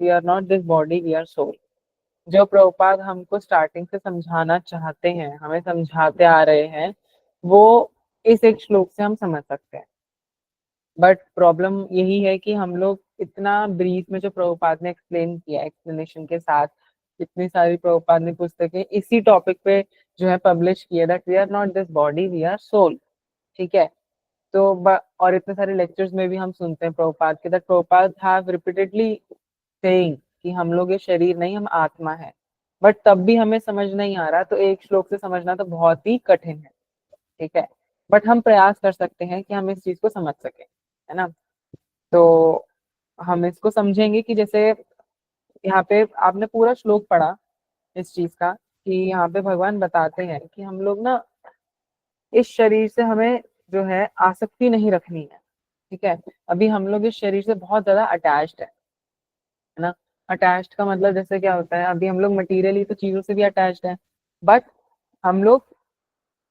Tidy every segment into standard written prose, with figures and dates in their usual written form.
We are not this body, we are soul. जो प्रभुपाद हमको starting से समझाना चाहते हैं, हमें समझाते आ रहे हैं, वो इस एक श्लोक से हम समझ सकते हैं। बट प्रॉब्लम यही है कि हम लोग इतना ब्रीफ में जो प्रभुपाद ने एक्सप्लेन किया, एक्सप्लेनेशन के साथ इतनी सारी प्रभुपाद ने पुस्तकें इसी टॉपिक पे जो है पब्लिश किया, that we are not this body, we are soul. ठीक है। तो और इतने सारे लेक्चर्स में भी हम सुनते हैं प्रभुपाद के, that Prabhupada have repeatedly saying कि हम लोग ये शरीर नहीं, हम आत्मा है। बट तब भी हमें समझ नहीं आ रहा, तो एक श्लोक से समझना तो बहुत ही कठिन है। ठीक है। बट हम प्रयास कर सकते हैं कि हम इस चीज को समझ सकें, है ना। तो हम इसको समझेंगे कि जैसे यहाँ पे आपने पूरा श्लोक पढ़ा इस चीज का, कि यहाँ पे भगवान बताते हैं कि हम लोग ना इस शरीर से हमें जो है आसक्ति नहीं रखनी है। ठीक है। अभी हम लोग इस शरीर से बहुत ज्यादा अटैच्ड है ना। अटैच्ड का मतलब जैसे क्या होता है, अभी हम लोग मटेरियली तो चीजों से भी अटैच्ड है, बट हम लोग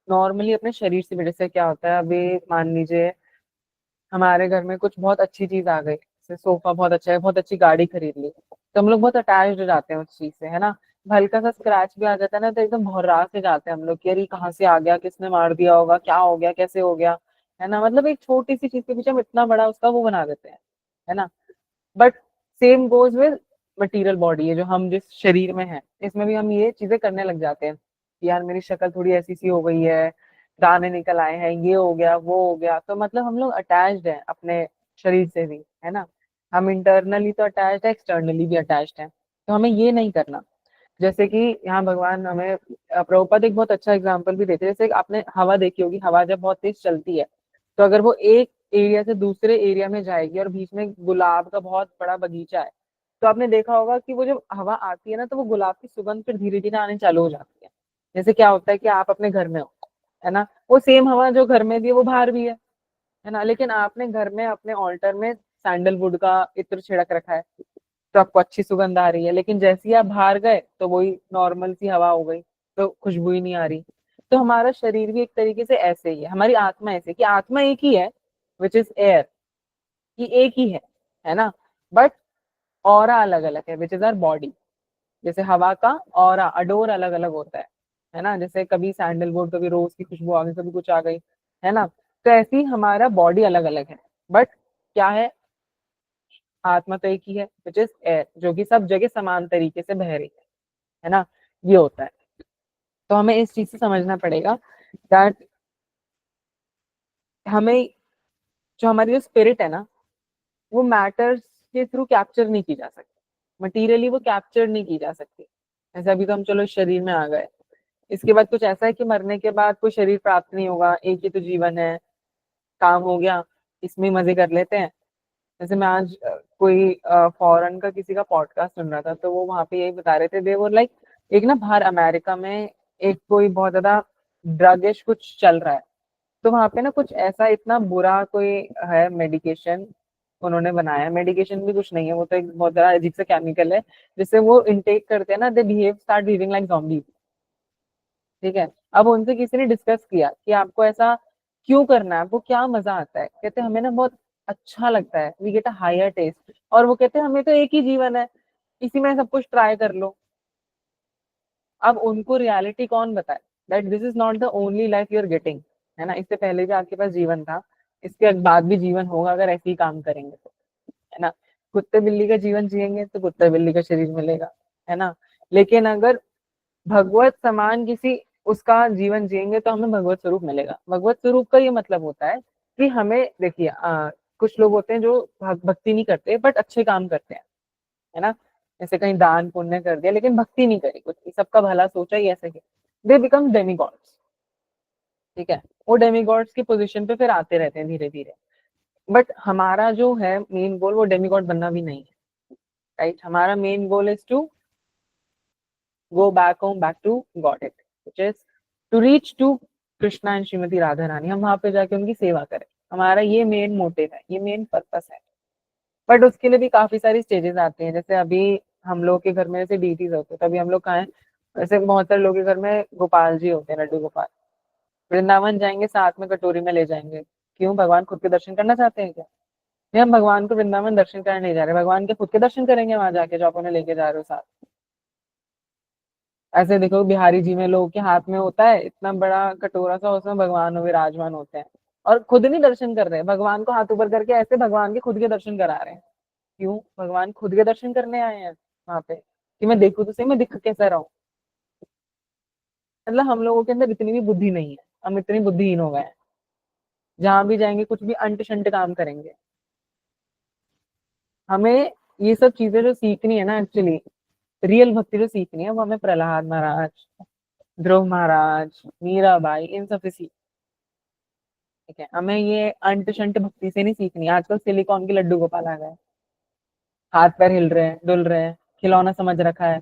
नॉर्मली अपने शरीर से भी, जैसे क्या होता है, अभी मान लीजिए हमारे घर में कुछ बहुत अच्छी चीज आ गई, जैसे सोफा बहुत अच्छा है, बहुत अच्छी गाड़ी खरीद ली, तो हम लोग बहुत अटैच्ड हो जाते हैं उस चीज से, है ना। हल्का सा स्क्रैच भी आ जाता है ना, तो एकदम भौरा से जाते हैं हम लोग कि अरे कहाँ से आ गया, किसने मार दिया होगा, क्या हो गया, कैसे हो गया, है ना। मतलब एक छोटी सी चीज के पीछे हम इतना बड़ा उसका वो बना देते हैं, है ना। But same goes with material body, है जो हम जिस शरीर में है, इसमें भी हम ये चीजें करने लग जाते हैं कि यार मेरी शक्ल थोड़ी ऐसी सी हो गई है, दाने निकल आए हैं, ये हो गया, वो हो गया। तो मतलब हम लोग अटैच्ड हैं अपने शरीर से भी, है ना। हम इंटरनली तो अटैच्ड है, एक्सटर्नली भी अटैच्ड है, तो हमें ये नहीं करना। जैसे कि यहाँ भगवान हमें प्रभुपद एक बहुत अच्छा एग्जाम्पल भी देते हैं। जैसे आपने हवा देखी होगी, हवा जब बहुत तेज चलती है, तो अगर वो एक एरिया से दूसरे एरिया में जाएगी और बीच में गुलाब का बहुत बड़ा बगीचा है, तो आपने देखा होगा कि वो जब हवा आती है ना, तो वो गुलाब की सुगंध फिर धीरे धीरे आने चालू हो जाती है। जैसे क्या होता है कि आप अपने घर में हो, है ना, वो सेम हवा जो घर में भी है वो बाहर भी है ना। लेकिन आपने घर में अपने ऑल्टर में सैंडलवुड का इत्र छिड़क रखा है, तो आपको अच्छी सुगंध आ रही है। लेकिन जैसे ही आप बाहर गए तो वही नॉर्मल सी हवा हो गई, तो खुशबू ही नहीं आ रही। तो हमारा शरीर भी एक तरीके से ऐसे ही है, हमारी आत्मा ऐसे कि आत्मा एक ही है, विच इज एयर, कि एक ही है ना। बट ऑरा अलग अलग है, विच इज आवर बॉडी। जैसे हवा का ऑरा, अडोर अलग अलग होता है ना। जैसे कभी सैंडलवुड, कभी रोज की खुशबू आ गई, कभी कुछ आ गई, है ना। तो ऐसे ही हमारा बॉडी अलग अलग है, बट क्या है, आत्मा तो एक ही है, विच इज एयर, जो कि सब जगह समान तरीके से बह रही है ना। ये होता है। तो हमें इस चीज से समझना पड़ेगा दैट हमें जो हमारी जो स्पिरिट है ना, वो मैटर्स के थ्रू कैप्चर नहीं की जा सकती, मटीरियली वो कैप्चर नहीं की जा सकती। ऐसे अभी तो हम चलो इस शरीर में आ गए, इसके बाद कुछ ऐसा है कि मरने के बाद कोई शरीर प्राप्त नहीं होगा, एक ही तो जीवन है, काम हो गया, इसमें ही मजे कर लेते हैं। जैसे मैं आज कोई फॉरेन का किसी का पॉडकास्ट सुन रहा था, तो वो वहां पे यही बता रहे थे, दे वो लाइक एक ना बाहर अमेरिका में एक कोई बहुत ज्यादा ड्रगिश कुछ चल रहा है। तो वहां पे ना कुछ ऐसा इतना बुरा कोई है मेडिकेशन, उन्होंने बनाया। मेडिकेशन भी कुछ नहीं है, वो तो एक बहुत ज्यादा अजीब सा केमिकल है, जिससे वो इनटेक करते हैं ना, they behave start behaving like zombies। ठीक है। अब उनसे किसी ने डिस्कस किया कि आपको ऐसा क्यों करना है, आपको क्या मजा आता है, कहते हमें ना बहुत अच्छा लगता है, we get a higher taste. और वो कहते हैं हमें तो एक ही जीवन है, इसी में सब कुछ ट्राई कर लो। अब उनको रियलिटी कौन बताए that this is not the only life you are getting, है ना। इससे पहले भी आपके पास जीवन था, इसके बाद भी जीवन होगा, अगर ऐसे ही काम करेंगे तो, है ना। कुत्ते बिल्ली का जीवन जिएंगे तो कुत्ते बिल्ली का शरीर मिलेगा, है ना। लेकिन अगर भगवत समान किसी उसका जीवन जिएंगे तो हमें भगवत स्वरूप मिलेगा। भगवत स्वरूप का ये मतलब होता है कि हमें देखिए, कुछ लोग होते हैं जो भक्ति नहीं करते बट अच्छे काम करते हैं, है ना। जैसे कहीं दान पुण्य कर दिया लेकिन भक्ति नहीं करी, कुछ सबका भला सोचा ही ऐसे ही, दे बिकम डेमीगॉड्स। ठीक है। वो डेमीगॉड्स की पोजीशन पे फिर आते रहते हैं धीरे धीरे। बट हमारा जो है मेन गोल वो डेमीगॉड बनना भी नहीं है, राइट। हमारा main goal is to go back home, back to Godhead, which is to reach to Krishna and Shrimati Radha Rani. हम वहां पे जाके उनकी सेवा करें, हमारा ये मेन मोटिव है, ये मेन पर्पस है। बट उसके लिए भी काफी सारी स्टेजेस आती हैं। जैसे अभी हम लोग के घर में जैसे डीटीज होते हैं, तभी हम लोग कहाँ हैं, वैसे बहुत सारे लोगों के घर में गोपाल जी होते हैं, लड्डू गोपाल। वृंदावन जाएंगे, साथ में कटोरी में ले जाएंगे, क्यों, भगवान खुद के दर्शन करना चाहते हैं क्या? ये हम भगवान को वृंदावन दर्शन करने नहीं जा रहे, भगवान के खुद के दर्शन करेंगे वहां जाके, जो आप उन्हें लेके जा रहे हो साथ। ऐसे देखो बिहारी जी में लोगों के हाथ में होता है इतना बड़ा कटोरा सा, उसमें भगवान विराजमान होते हैं, और खुद नहीं दर्शन कर रहे हैं, भगवान को हाथ ऊपर करके ऐसे भगवान के खुद के दर्शन करा रहे हैं। क्यों? भगवान खुद के दर्शन करने आए हैं वहां पे, कि मैं देखूं तो सही मैं दिख कैसा रहा हूँ। मतलब हम लोगों के अंदर इतनी भी बुद्धि नहीं है, हम इतनी बुद्धिहीन हो गए हैं, जहां भी जाएंगे कुछ भी अंट शंट काम करेंगे। हमें ये सब चीजें जो सीखनी है ना, एक्चुअली रियल भक्ति जो सीखनी है, वो हमें प्रहलाद महाराज, ध्रुव महाराज, मीराबाई, इन सब से सीख। ठीक है, हमें ये अंट शंट भक्ति से नहीं सीखनी। आजकल सिलिकॉन के लड्डू गोपाल आ गए, हाथ पैर हिल रहे हैं, डुल रहे हैं, खिलौना समझ रखा है।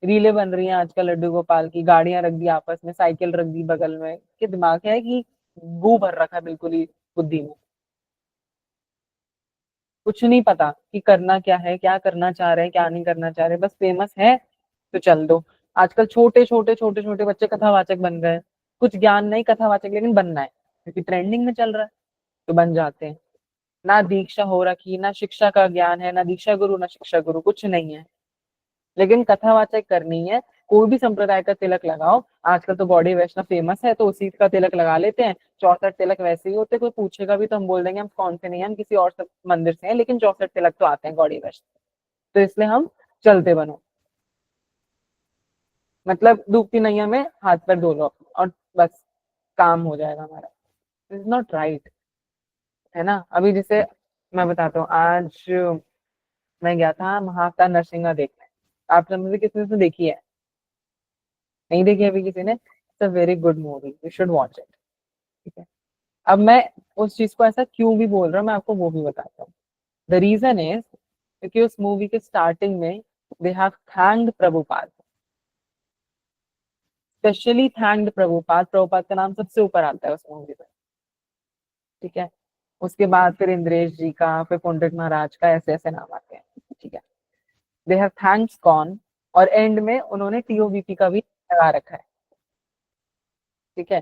रीलें बन रही हैं आजकल लड्डू गोपाल की, गाड़ियां रख दी आपस में, साइकिल रख दी बगल में, कि दिमाग है कि गू भर रखा है बिल्कुल ही बुद्धि में। कुछ नहीं पता कि करना क्या है, क्या करना चाह रहे हैं, क्या नहीं करना चाह रहे, बस फेमस है तो चल दो। आजकल छोटे छोटे छोटे छोटे बच्चे कथावाचक बन गए। कुछ ज्ञान नहीं, कथावाचक लेकिन बनना है क्योंकि ट्रेंडिंग में चल रहा है, तो बन जाते हैं। ना दीक्षा हो रखी, ना शिक्षा का ज्ञान है, ना दीक्षा गुरु ना शिक्षा गुरु, कुछ नहीं है, लेकिन कथावाचक करनी है। कोई भी संप्रदाय का तिलक लगाओ, आजकल तो गौड़ी वैष्णव फेमस है तो उसी का तिलक लगा लेते हैं। 64 तिलक वैसे ही होते, कोई पूछेगा भी तो हम बोल देंगे हम कौन से नहीं हैं, हम किसी और सब मंदिर से हैं, लेकिन 64 तिलक तो आते हैं गौड़ी वैष्णव। तो इसलिए हम चलते बनो, मतलब डूबती नैया में हाथ पैर धो लो और बस काम हो जाएगा हमारा। इज नॉट राइट, है ना। अभी जैसे मैं बताता हूँ, आज मैं गया था महाअवतार नरसिंहा देखने। आप सब में से किसने तो देखी है? नहीं देखी अभी किसी ने? It's a very good movie, you should watch it. ठीक है, अब मैं उस चीज को ऐसा क्यों भी बोल रहा हूँ मैं आपको वो भी बताता हूँ। द रीजन इज क्योंकि उस मूवी के स्टार्टिंग में they have thanked Prabhupada, specially thanked Prabhupada. Prabhupada का नाम सबसे ऊपर आता है उस मूवी में। ठीक है, उसके बाद फिर इंद्रेश जी का, फिर पुंडरिक महाराज का, ऐसे ऐसे नाम आते हैं। ठीक है, दे हैव थैंक्स कौन, और एंड में उन्होंने टीओबीपी का भी लगा रखा है। ठीक है,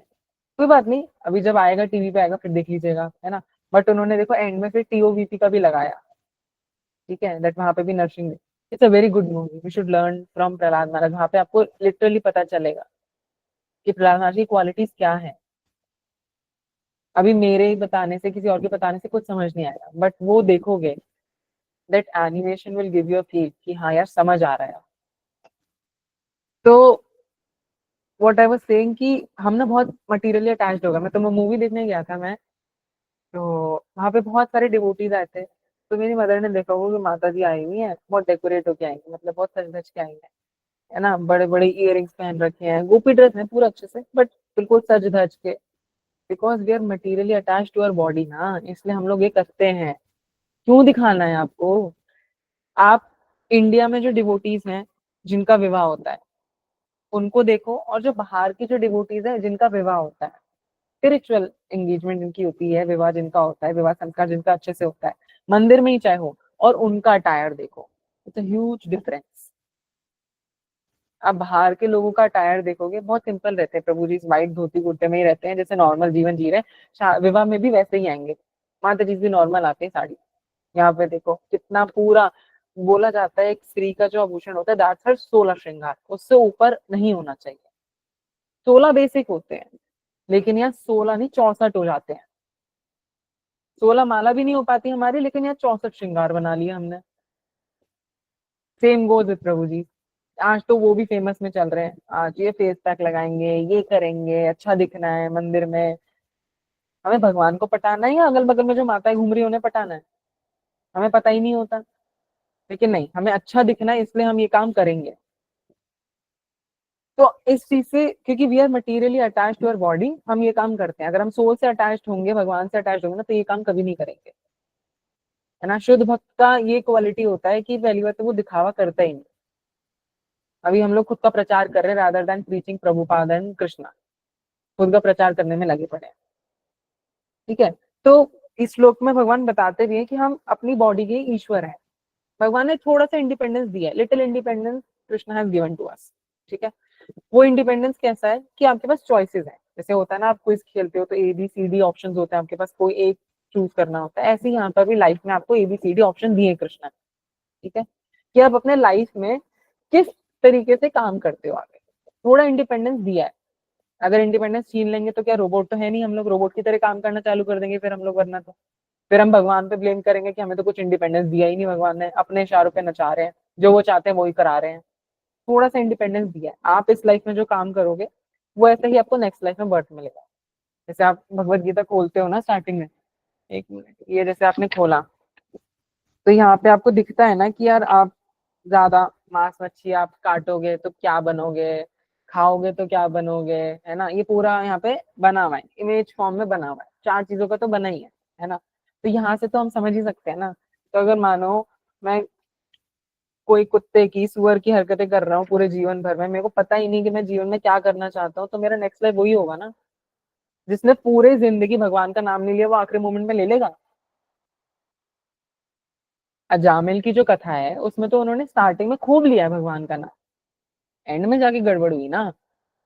कोई बात नहीं, अभी जब आएगा टीवी पे आएगा फिर देख लीजिएगा, है ना। बट उन्होंने देखो एंड में फिर टीओबीपी का भी लगाया। ठीक है, दैट वहां पे भी nursing. It's a very good movie, we should learn from Prahlad Maharaj. वहां पे आपको लिटरली पता चलेगा कि प्रहलाद महाराज की क्वालिटीज क्या है। अभी मेरे ही बताने से, किसी और के बताने से कुछ समझ नहीं आएगा, बट वो देखोगे, that animation will give you a feel कि हाँ यार समझ आ रहा है। तो व्हाट आई वाज सेइंग कि हम ना बहुत मटेरियली अटैच्ड हो गए। मैं तो मूवी देखने गया था मैं, तो वहां पे बहुत सारे डिवोटीज आए थे। तो मेरी मदर ने देखा वो माता जी आई हुई है, बहुत डेकोरेट होके आई है, मतलब बहुत सज धज के आई है ना, बड़े बड़े इयरिंग्स पहन रखे हैं, गोपी ड्रेस है पूरा अच्छे से, बट बिल्कुल सज धज के। Because we are materially attach to our body ना, इसलिए हम लोग ये करते हैं। क्यों दिखाना है आपको? आप इंडिया में जो डिवोटीज हैं जिनका विवाह होता है उनको देखो, और जो बाहर की जो डिवोटीज है जिनका विवाह होता है, स्पिरिचुअल एंगेजमेंट जिनकी होती है, विवाह जिनका होता है, विवाह संस्कार जिनका अच्छे से होता है, मंदिर में ही चाहे हो, और उनका अटायर देखो, इट्स अ ह्यूज डिफरेंस। आप बाहर के लोगों का अटायर देखोगे, बहुत सिंपल रहते हैं, प्रभु जी व्हाइट धोती कुर्ते में ही रहते हैं, जैसे नॉर्मल जीवन जी रहे हैं, विवाह में भी वैसे ही आएंगे। माता जी भी नॉर्मल आते हैं साड़ी। यहाँ पे देखो कितना पूरा, बोला जाता है एक स्त्री का जो आभूषण होता है दैट्स हर 16 श्रृंगार, उससे ऊपर नहीं होना चाहिए। 16 बेसिक होते हैं, लेकिन यहाँ 16 नहीं 64 हो जाते हैं। 16 माला भी नहीं हो पाती हमारी, लेकिन यहाँ 64 श्रृंगार बना लिया हमने। सेम गोज विद प्रभु जी। आज तो वो भी फेमस में चल रहे हैं, आज ये फेस पैक लगाएंगे, ये करेंगे, अच्छा दिखना है मंदिर में। हमें भगवान को पटाना है या अगल बगल में जो माताएं घूम रही है उन्हें पटाना है? हमें पता ही नहीं होता। लेकिन नहीं, हमें अच्छा दिखना है इसलिए हम ये काम करेंगे। तो इस चीज से, क्योंकि we are materially attach to our body, हम ये काम करते हैं। अगर हम सोल से अटैच होंगे, भगवान से अटैच होंगे ना, तो ये काम कभी नहीं करेंगे, है ना। शुद्ध भक्त का ये क्वालिटी होता है कि पहली बात तो वो दिखावा करता ही नहीं। अभी हम लोग खुद का प्रचार कर रहे हैं rather than preaching Prabhupada and Krishna, खुद का प्रचार करने में लगे पड़े हैं। ठीक है, तो इस श्लोक में भगवान बताते भी हैं कि हम अपनी बॉडी के ईश्वर हैं। भगवान ने थोड़ा सा इंडिपेंडेंस दिया है, little independence Krishna has given to us. ठीक है, वो इंडिपेंडेंस कैसा है कि आपके पास चॉइसेस है। जैसे होता है ना, आप क्विज खेलते हो तो A B C D options होते हैं आपके पास, कोई एक चूज करना होता है, ऐसे ही यहाँ पर भी लाइफ में आपको ABCD ऑप्शन दिए कृष्णा ने, ठीक है, कि आप अपने लाइफ में किस तरीके से काम करते हो आगे। थोड़ा इंडिपेंडेंस दिया है, अगर इंडिपेंडेंस छीन लेंगे तो क्या रोबोट तो है नहीं, हम लोग रोबोट की तरह काम करना चालू कर देंगे फिर हम लोग, वरना तो फिर हम भगवान पे ब्लेम करेंगे कि हमें तो कुछ इंडिपेंडेंस दिया ही नहीं, भगवान ने अपने इशारों पे नचा रहे हैं, जो वो चाहते हैं वही करा रहे हैं। थोड़ा सा इंडिपेंडेंस दिया है, आप इस लाइफ में जो काम करोगे वो ऐसे ही आपको नेक्स्ट लाइफ में बर्थ मिलेगा। जैसे आप भगवत गीता खोलते हो ना स्टार्टिंग में, एक मिनट, ये जैसे आपने खोला तो यहाँ पे आपको दिखता है ना कि यार आप ज्यादा मांस मच्छी आप काटोगे तो क्या बनोगे, खाओगे तो क्या बनोगे, है ना, ये पूरा यहाँ पे बना हुआ है, इमेज फॉर्म में बना हुआ है, चार चीजों का तो बना ही है ना। तो यहाँ से तो हम समझ ही सकते हैं ना। तो अगर मानो मैं कोई कुत्ते की सुअर की हरकतें कर रहा हूँ पूरे जीवन भर में, मेरे को पता ही नहीं कि मैं जीवन में क्या करना चाहता हूँ, तो मेरा नेक्स्ट लाइफ वही होगा ना। जिसने पूरी जिंदगी भगवान का नाम नहीं लिया वो आखिरी मोमेंट में ले लेगा। अजामिल की जो कथा है उसमें तो उन्होंने स्टार्टिंग में खूब लिया है भगवान का नाम, एंड में जाके गड़बड़ हुई ना।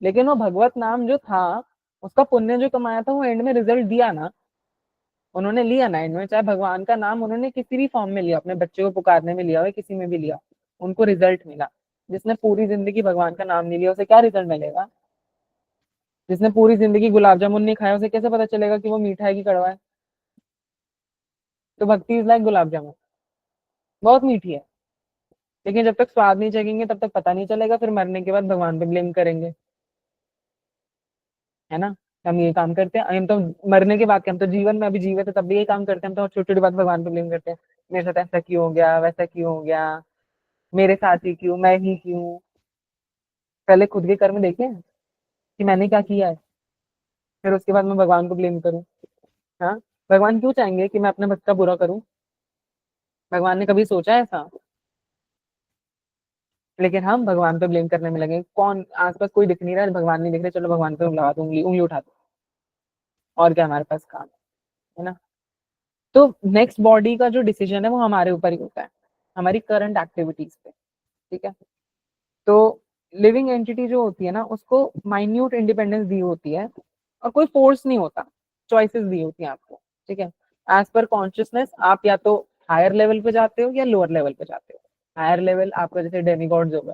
लेकिन वो भगवत नाम जो था, उसका पुण्य जो कमाया था वो एंड में रिजल्ट दिया ना, उन्होंने लिया ना एंड में, चाहे भगवान का नाम उन्होंने किसी भी फॉर्म में लिया, अपने बच्चे को पुकारने में लिया हो किसी में भी लिया, उनको रिजल्ट मिला। जिसने पूरी जिंदगी भगवान का नाम नहीं लिया उसे क्या रिजल्ट मिलेगा। जिसने पूरी जिंदगी गुलाब जामुन नहीं खाया उसे कैसे पता चलेगा कि वो मीठा है कि कड़वा है। तो भक्ति इज लाइक गुलाब जामुन, बहुत मीठी है, लेकिन जब तक स्वाद नहीं चखेंगे तब तक पता नहीं चलेगा, फिर मरने के बाद भगवान पे ब्लेम करेंगे, है ना। हम ये काम करते हैं, हम तो मरने के बाद के, हम तो जीवन में अभी जीवित है तब भी ये काम करते हैं, हम तो छोटी छोटी बात भगवान पे ब्लेम करते हैं। मेरे साथ ऐसा क्यों हो गया, वैसा क्यों हो गया, मेरे साथ ही क्यों, मैं ही क्यों। पहले खुद के कर्म देखे हैं कि मैंने क्या किया है, फिर उसके बाद मैं भगवान को ब्लेम करूँ। हाँ, भगवान क्यों चाहेंगे कि मैं अपने भक्त का बुरा करूं, भगवान ने कभी सोचा है ऐसा। लेकिन हम भगवान पे ब्लेम करने में लगे, कौन आसपास कोई दिख नहीं रहा है, भगवान नहीं दिख रहे, चलो भगवान पे लगा दो उंगली, उंगली उठा दो, और क्या हमारे पास काम है ना। तो नेक्स्ट बॉडी का जो डिसीजन है वो हमारे ऊपर ही होता है, हमारी करंट एक्टिविटीज पे, ठीक है। तो लिविंग एंटिटी जो होती है ना उसको माइन्यूट इंडिपेंडेंस दी होती है, और कोई फोर्स नहीं होता, चॉइसेस दी होती हैं आपको, ठीक है। एज पर कॉन्शियसनेस आप या तो हायर लेवल पे जाते हो या लोअर लेवल पे जाते हो। हायर लेवल आपका जैसे डेमिगॉड्स होगा,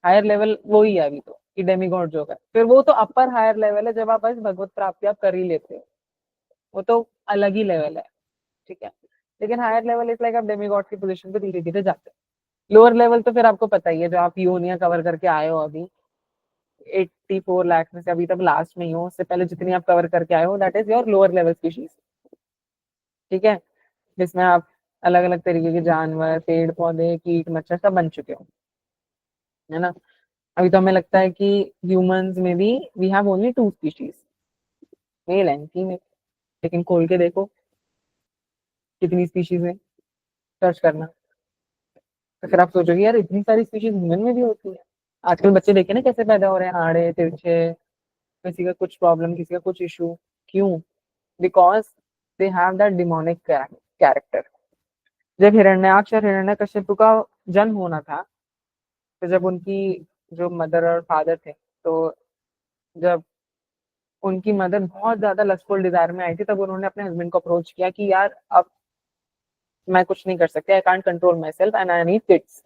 हायर लेवल वो ही है अभी तो, कि डेमिगॉड्स होगा, फिर वो तो अपर हायर लेवल है जब आप बस भगवत प्राप्ति आप कर ही लेते हो, वो तो अलग ही लेवल है, ठीक है। लेकिन हायर लेवल इज लाइक आप डेमिगॉड की पोजीशन पे धीरे धीरे जाते हो। लोअर लेवल तो फिर आपको पता ही है, जो आप योनिया कवर करके आए हो अभी 84 लाख में से, अभी तक लास्ट में ही हो, उससे पहले जितनी आप कवर करके आए हो that is your lower level species, ठीक है। जिसमें आप अलग अलग तरीके के जानवर, पेड़ पौधे, कीट मच्छर सब बन चुके हो, है ना। अभी तो हमें लगता है कि ह्यूमंस में भी we have only 2 species, male and female, लेकिन खोल के देखो कितनी स्पीशीज है, सर्च करना, तो फिर आप सोचोगे यार इतनी सारी स्पीशीज ह्यूमन में भी होती है। आजकल बच्चे देखे ना कैसे पैदा हो रहे हैं, आड़े तिरछे, किसी का कुछ प्रॉब्लम, किसी का कुछ इशू, क्यों? Because they have that demonic character. जब हिरण्याक्ष और हिरण्यकशिपु का जन्म होना था, तो जब उनकी जो मदर और फादर थे, तो जब उनकी मदर बहुत ज्यादा लस्टफुल डिजायर में आई थी, तब उन्होंने अपने हस्बैंड को अप्रोच किया कि यार अब मैं कुछ नहीं कर सकती, I can't control myself and I need kids.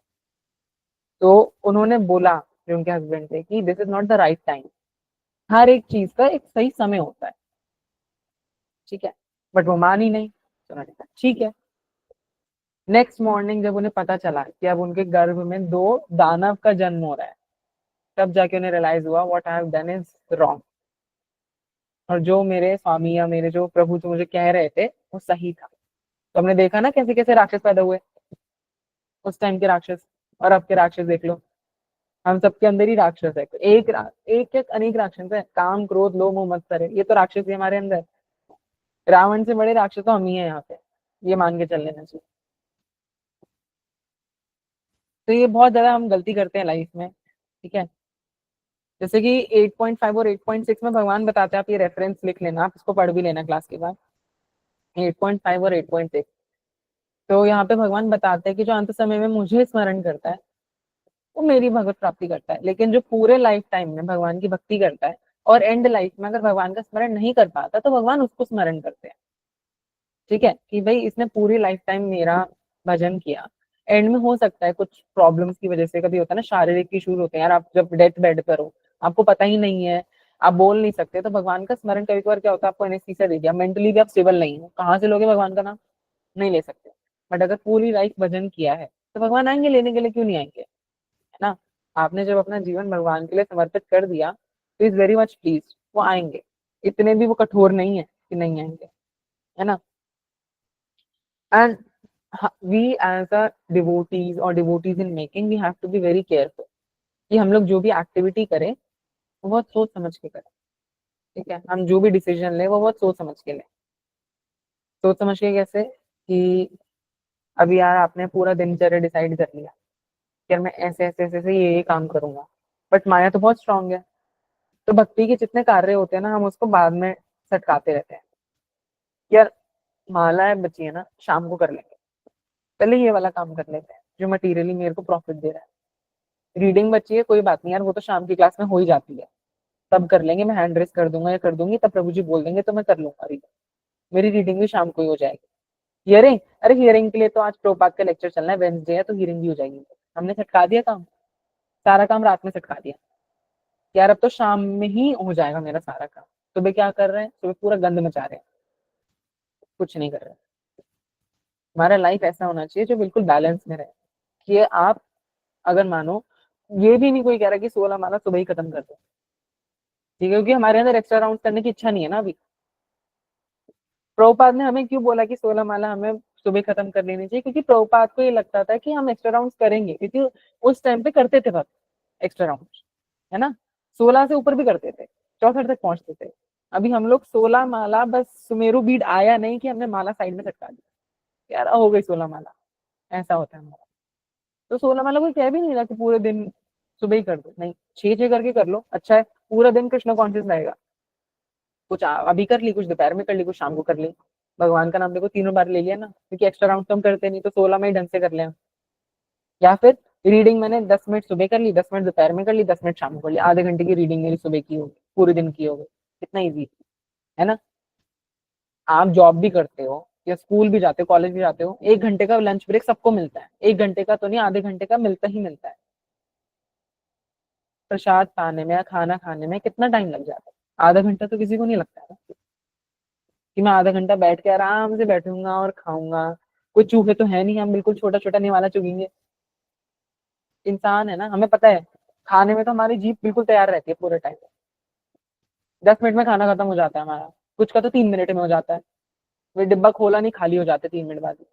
तो उन्होंने बोला, जो उनके हस्बैंड थे, कि this is not the right time, हर एक चीज का एक सही समय होता है, ठीक है। बट वो मान ही नहीं, तो उन्होंने कहा ठीक है। नेक्स्ट मॉर्निंग जब उन्हें पता चला कि अब उनके गर्भ में 2 दानव का जन्म हो रहा है, तब जाके उन्हें रियलाइज हुआ what I have done is wrong, और जो मेरे स्वामी या मेरे जो प्रभु जो मुझे कह रहे थे वो सही था। तो हमने देखा ना कैसे कैसे राक्षस पैदा हुए, उस टाइम के राक्षस और अब के राक्षस देख लो, हम सबके अंदर ही राक्षस है, एक एक अनेक राक्षस है, काम क्रोध लोभ मोह मत्सर है, ये तो राक्षस ही हमारे अंदर। रावण से बड़े राक्षस तो हम ही है यहाँ पे, ये मान के चल लेना चाहिए। तो ये बहुत ज्यादा हम गलती करते हैं लाइफ में, ठीक है। जैसे कि 8.5 और 8.6 में भगवान बताते हैं, आप ये रेफरेंस लिख लेना, आप इसको पढ़ भी लेना क्लास के बाद। 8.5 और 8.6, तो यहाँ पे भगवान बताते हैं कि जो अंत समय में मुझे स्मरण करता है वो मेरी भगवत प्राप्ति करता है, लेकिन जो पूरे लाइफ टाइम में भगवान की भक्ति करता है और एंड लाइफ में अगर भगवान का स्मरण नहीं कर पाता तो भगवान उसको स्मरण करते हैं, ठीक है, कि भाई इसने पूरी लाइफ टाइम मेरा भजन किया, एंड में हो सकता है कुछ प्रॉब्लम्स की वजह से, कभी होता है ना शारीरिक इश्यूज होते हैं यार, आप जब डेथ बेड पर हो, आपको पता ही नहीं है, आप बोल नहीं सकते, तो भगवान का स्मरण कभी कभार क्या होता है, आपको एनेस्थीसिया दे दिया, मेंटली भी आप स्टेबल नहीं हो, कहाँ से लोगे भगवान का नाम, नहीं ले सकते। बट अगर पूरी लाइफ भजन किया है तो भगवान आएंगे लेने के लिए, क्यों नहीं आएंगे, है ना। आपने जब अपना जीवन भगवान के लिए समर्पित कर दिया तो इज वेरी मच प्लीज, वो आएंगे, इतने भी वो कठोर नहीं है कि नहीं आएंगे, है ना। And we as a devotees और devotees in making we have to be very careful कि हम लोग जो भी एक्टिविटी करें वो बहुत सोच समझ के करें। ठीक है, हम जो भी डिसीजन लें वो बहुत सोच समझ के लें। सोच समझ के कैसे, कि अभी यार आपने पूरा दिनचर्या डिसाइड कर लिया, यार मैं ऐसे ऐसे ऐसे ऐसे ये काम करूंगा, बट माया तो बहुत स्ट्रांग है, तो भक्ति के जितने कार्य होते हैं ना हम उसको बाद में सटकाते रहते हैं। यार मालाएं बची है ना, शाम को कर लेंगे, पहले ये वाला काम कर लेते हैं जो मटीरियली मेरे को प्रॉफिट दे रहा है। रीडिंग बची है, कोई बात नहीं यार, वो तो शाम की क्लास में हो ही जाती है, तब कर लेंगे, मैं हैंड रेस कर दूंगा या कर दूंगी, तब प्रभु जी बोल देंगे तो मैं कर लूंगा रीडिंग, मेरी रीडिंग भी शाम को ही हो जाएगी। हियरिंग, अरे हियरिंग के लिए तो आज प्रभुपाद का लेक्चर चलना है, वेंसडे है तो हियरिंग भी हो जाएगी, हमने सटका दिया काम, सारा काम रात में सटका दिया, यार अब तो शाम में ही हो जाएगा मेरा सारा काम। सुबह क्या कर रहे हैं, सुबह पूरा गंद मचा रहे हैं, कुछ नहीं कर रहे हैं। हमारा लाइफ ऐसा होना चाहिए जो बिल्कुल बैलेंस में रहे, कि आप अगर मानो, ये भी नहीं कोई कह रहा कि 16 माला सुबह ही खत्म कर दो, ठीक है, क्योंकि हमारे अंदर एक्स्ट्रा राउंड करने की इच्छा नहीं है ना अभी। प्रभुपाद ने हमें क्यों बोला कि 16 माला हमें सुबह खत्म कर लेनी चाहिए, क्योंकि प्रभुपाद को ये लगता था कि हम एक्स्ट्रा राउंड करेंगे, क्योंकि उस टाइम पे करते थे भक्त एक्स्ट्रा राउंड, है ना, 16 से ऊपर भी करते थे, 64 तक पहुंचते थे। अभी हम लोग 16 माला, बस सुमेरु बीड आया नहीं कि हमने माला साइड में सटका दी, यार हो गई 16 माला, ऐसा होता है हमारा। तो 16 माला कोई कह भी नहीं रहा कि पूरे दिन सुबह ही कर दो, नहीं, 6 6 करके कर लो, अच्छा है, पूरा दिन कृष्ण कॉन्शियस रहेगा। कुछ अभी कर ली, कुछ दोपहर में कर ली, कुछ शाम को कर ली, भगवान का नाम देखो तीनों बार ले लिया ना, क्योंकि एक्स्ट्रा राउंड तो हम करते नहीं, तो 16 में ही ढंग से कर लें। या फिर रीडिंग मैंने 10 मिनट सुबह कर ली, 10 मिनट दोपहर में कर ली, 10 मिनट शाम को कर ली, आधे घंटे की रीडिंग मेरी सुबह की होगी, पूरे दिन की होगी, कितना ईजी है ना। आप जॉब भी करते हो या स्कूल भी जाते हो, कॉलेज भी जाते हो, 1 घंटे का लंच ब्रेक सबको मिलता है, 1 घंटे का तो नहीं, आधे घंटे का मिलता ही मिलता है। प्रसाद पाने में या खाना खाने में कितना टाइम लग जाता है, आधा घंटा तो किसी को नहीं लगता है ना, कि मैं आधा घंटा बैठ के आराम से बैठूंगा और खाऊंगा। कोई चूहे तो है नहीं, हम बिल्कुल छोटा छोटा निवाला चुगेंगे, इंसान है ना, हमें पता है। खाने में तो हमारी जीभ बिल्कुल तैयार रहती है पूरे टाइम, 10 मिनट में खाना खत्म हो जाता है हमारा, कुछ का तो 3 मिनट में हो जाता है, वे डिब्बा खोला नहीं खाली हो जाते 3 मिनट बाद ही।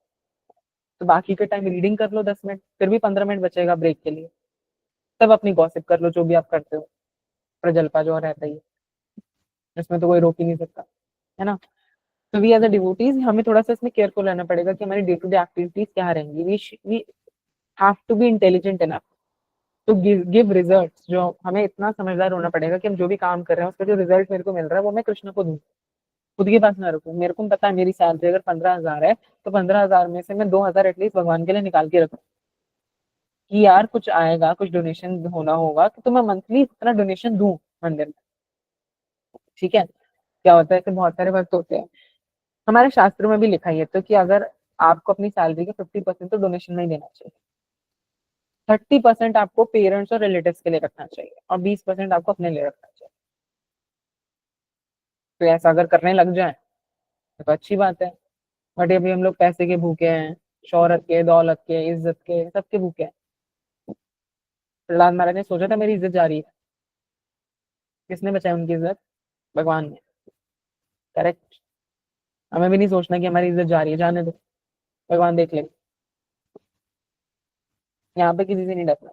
तो बाकी के टाइम रीडिंग कर लो 10 मिनट, फिर भी 15 मिनट बचेगा ब्रेक के लिए, तब अपनी गॉसिप कर लो जो भी आप करते हो, प्रजल्पा जो रहता ही है, इसमें तो कोई रोक ही नहीं सकता, है ना। तो वी एज अ डिवोटीज हमें थोड़ा सा इसमें केयरफुल रहना पड़ेगा कि हमारी डे टू डे एक्टिविटीज क्या रहेंगी, we have to be intelligent enough to give results, जो हमें इतना समझदार होना पड़ेगा कि हम जो भी काम कर रहे हैं उसका जो रिजल्ट मेरे को मिल रहा है वो मैं कृष्ण को दूं, खुद के पास ना रखूं। मेरे को पता है मेरी सैलरी अगर 15,000 है, तो 15,000 में से मैं 2,000 एटलीस्ट भगवान के लिए निकाल के रखूं, कि यार कुछ आएगा, कुछ डोनेशन होना होगा, तो मैं मंथली इतना डोनेशन दूं मंदिर में। ठीक है, क्या होता है कि बहुत सारे भक्त होते हैं, हमारे शास्त्रों में भी लिखा ही है तो, कि अगर आपको अपनी सैलरी का 50% तो डोनेशन में ही देना चाहिए, 30% आपको पेरेंट्स और रिलेटिव्स के लिए रखना चाहिए, और 20% आपको अपने लिए रखना चाहिए। तो ऐसा अगर करने लग जाए तो अच्छी बात है। बट अभी हम लोग पैसे के भूखे हैं, शोहरत के, दौलत के, इज्जत के, सबके भूखे हैं। प्रहलाद महाराज ने सोचा था मेरी इज्जत जा रही है, किसने बचाई उनकी इज्जत, भगवान ने। करेक्ट, हमें भी नहीं सोचना कि हमारी इज्जत जा रही है, जाने दो, भगवान देख लेंगे, यहाँ पे किसी से नहीं डरना।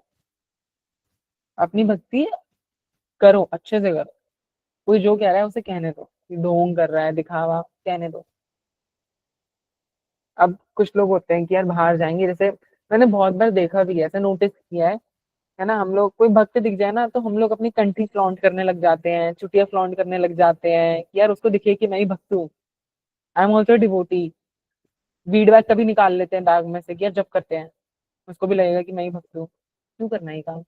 अपनी भक्ति करो, अच्छे से करो, कोई जो कह रहा है उसे कहने दो, कि ढोंग कर रहा है, दिखावा, कहने दो। अब कुछ लोग होते हैं कि यार बाहर जाएंगे, जैसे मैंने बहुत बार देखा भी है, ऐसा नोटिस किया है ना, हम लोग कोई भक्त दिख जाए ना तो हम लोग अपनी कंट्री फ्लॉन्ट करने लग जाते हैं, चुटिया फ्लॉन्ट करने लग जाते हैं, कि यार उसको दिखे कि मैं ही भक्त हूँ, I am also devotee. Beed bag कभी निकाल लेते हैं बैग में से, कि यार जब करते हैं उसको भी लगेगा कि मैं ही भक्त हूँ, क्यों करना है ये काम।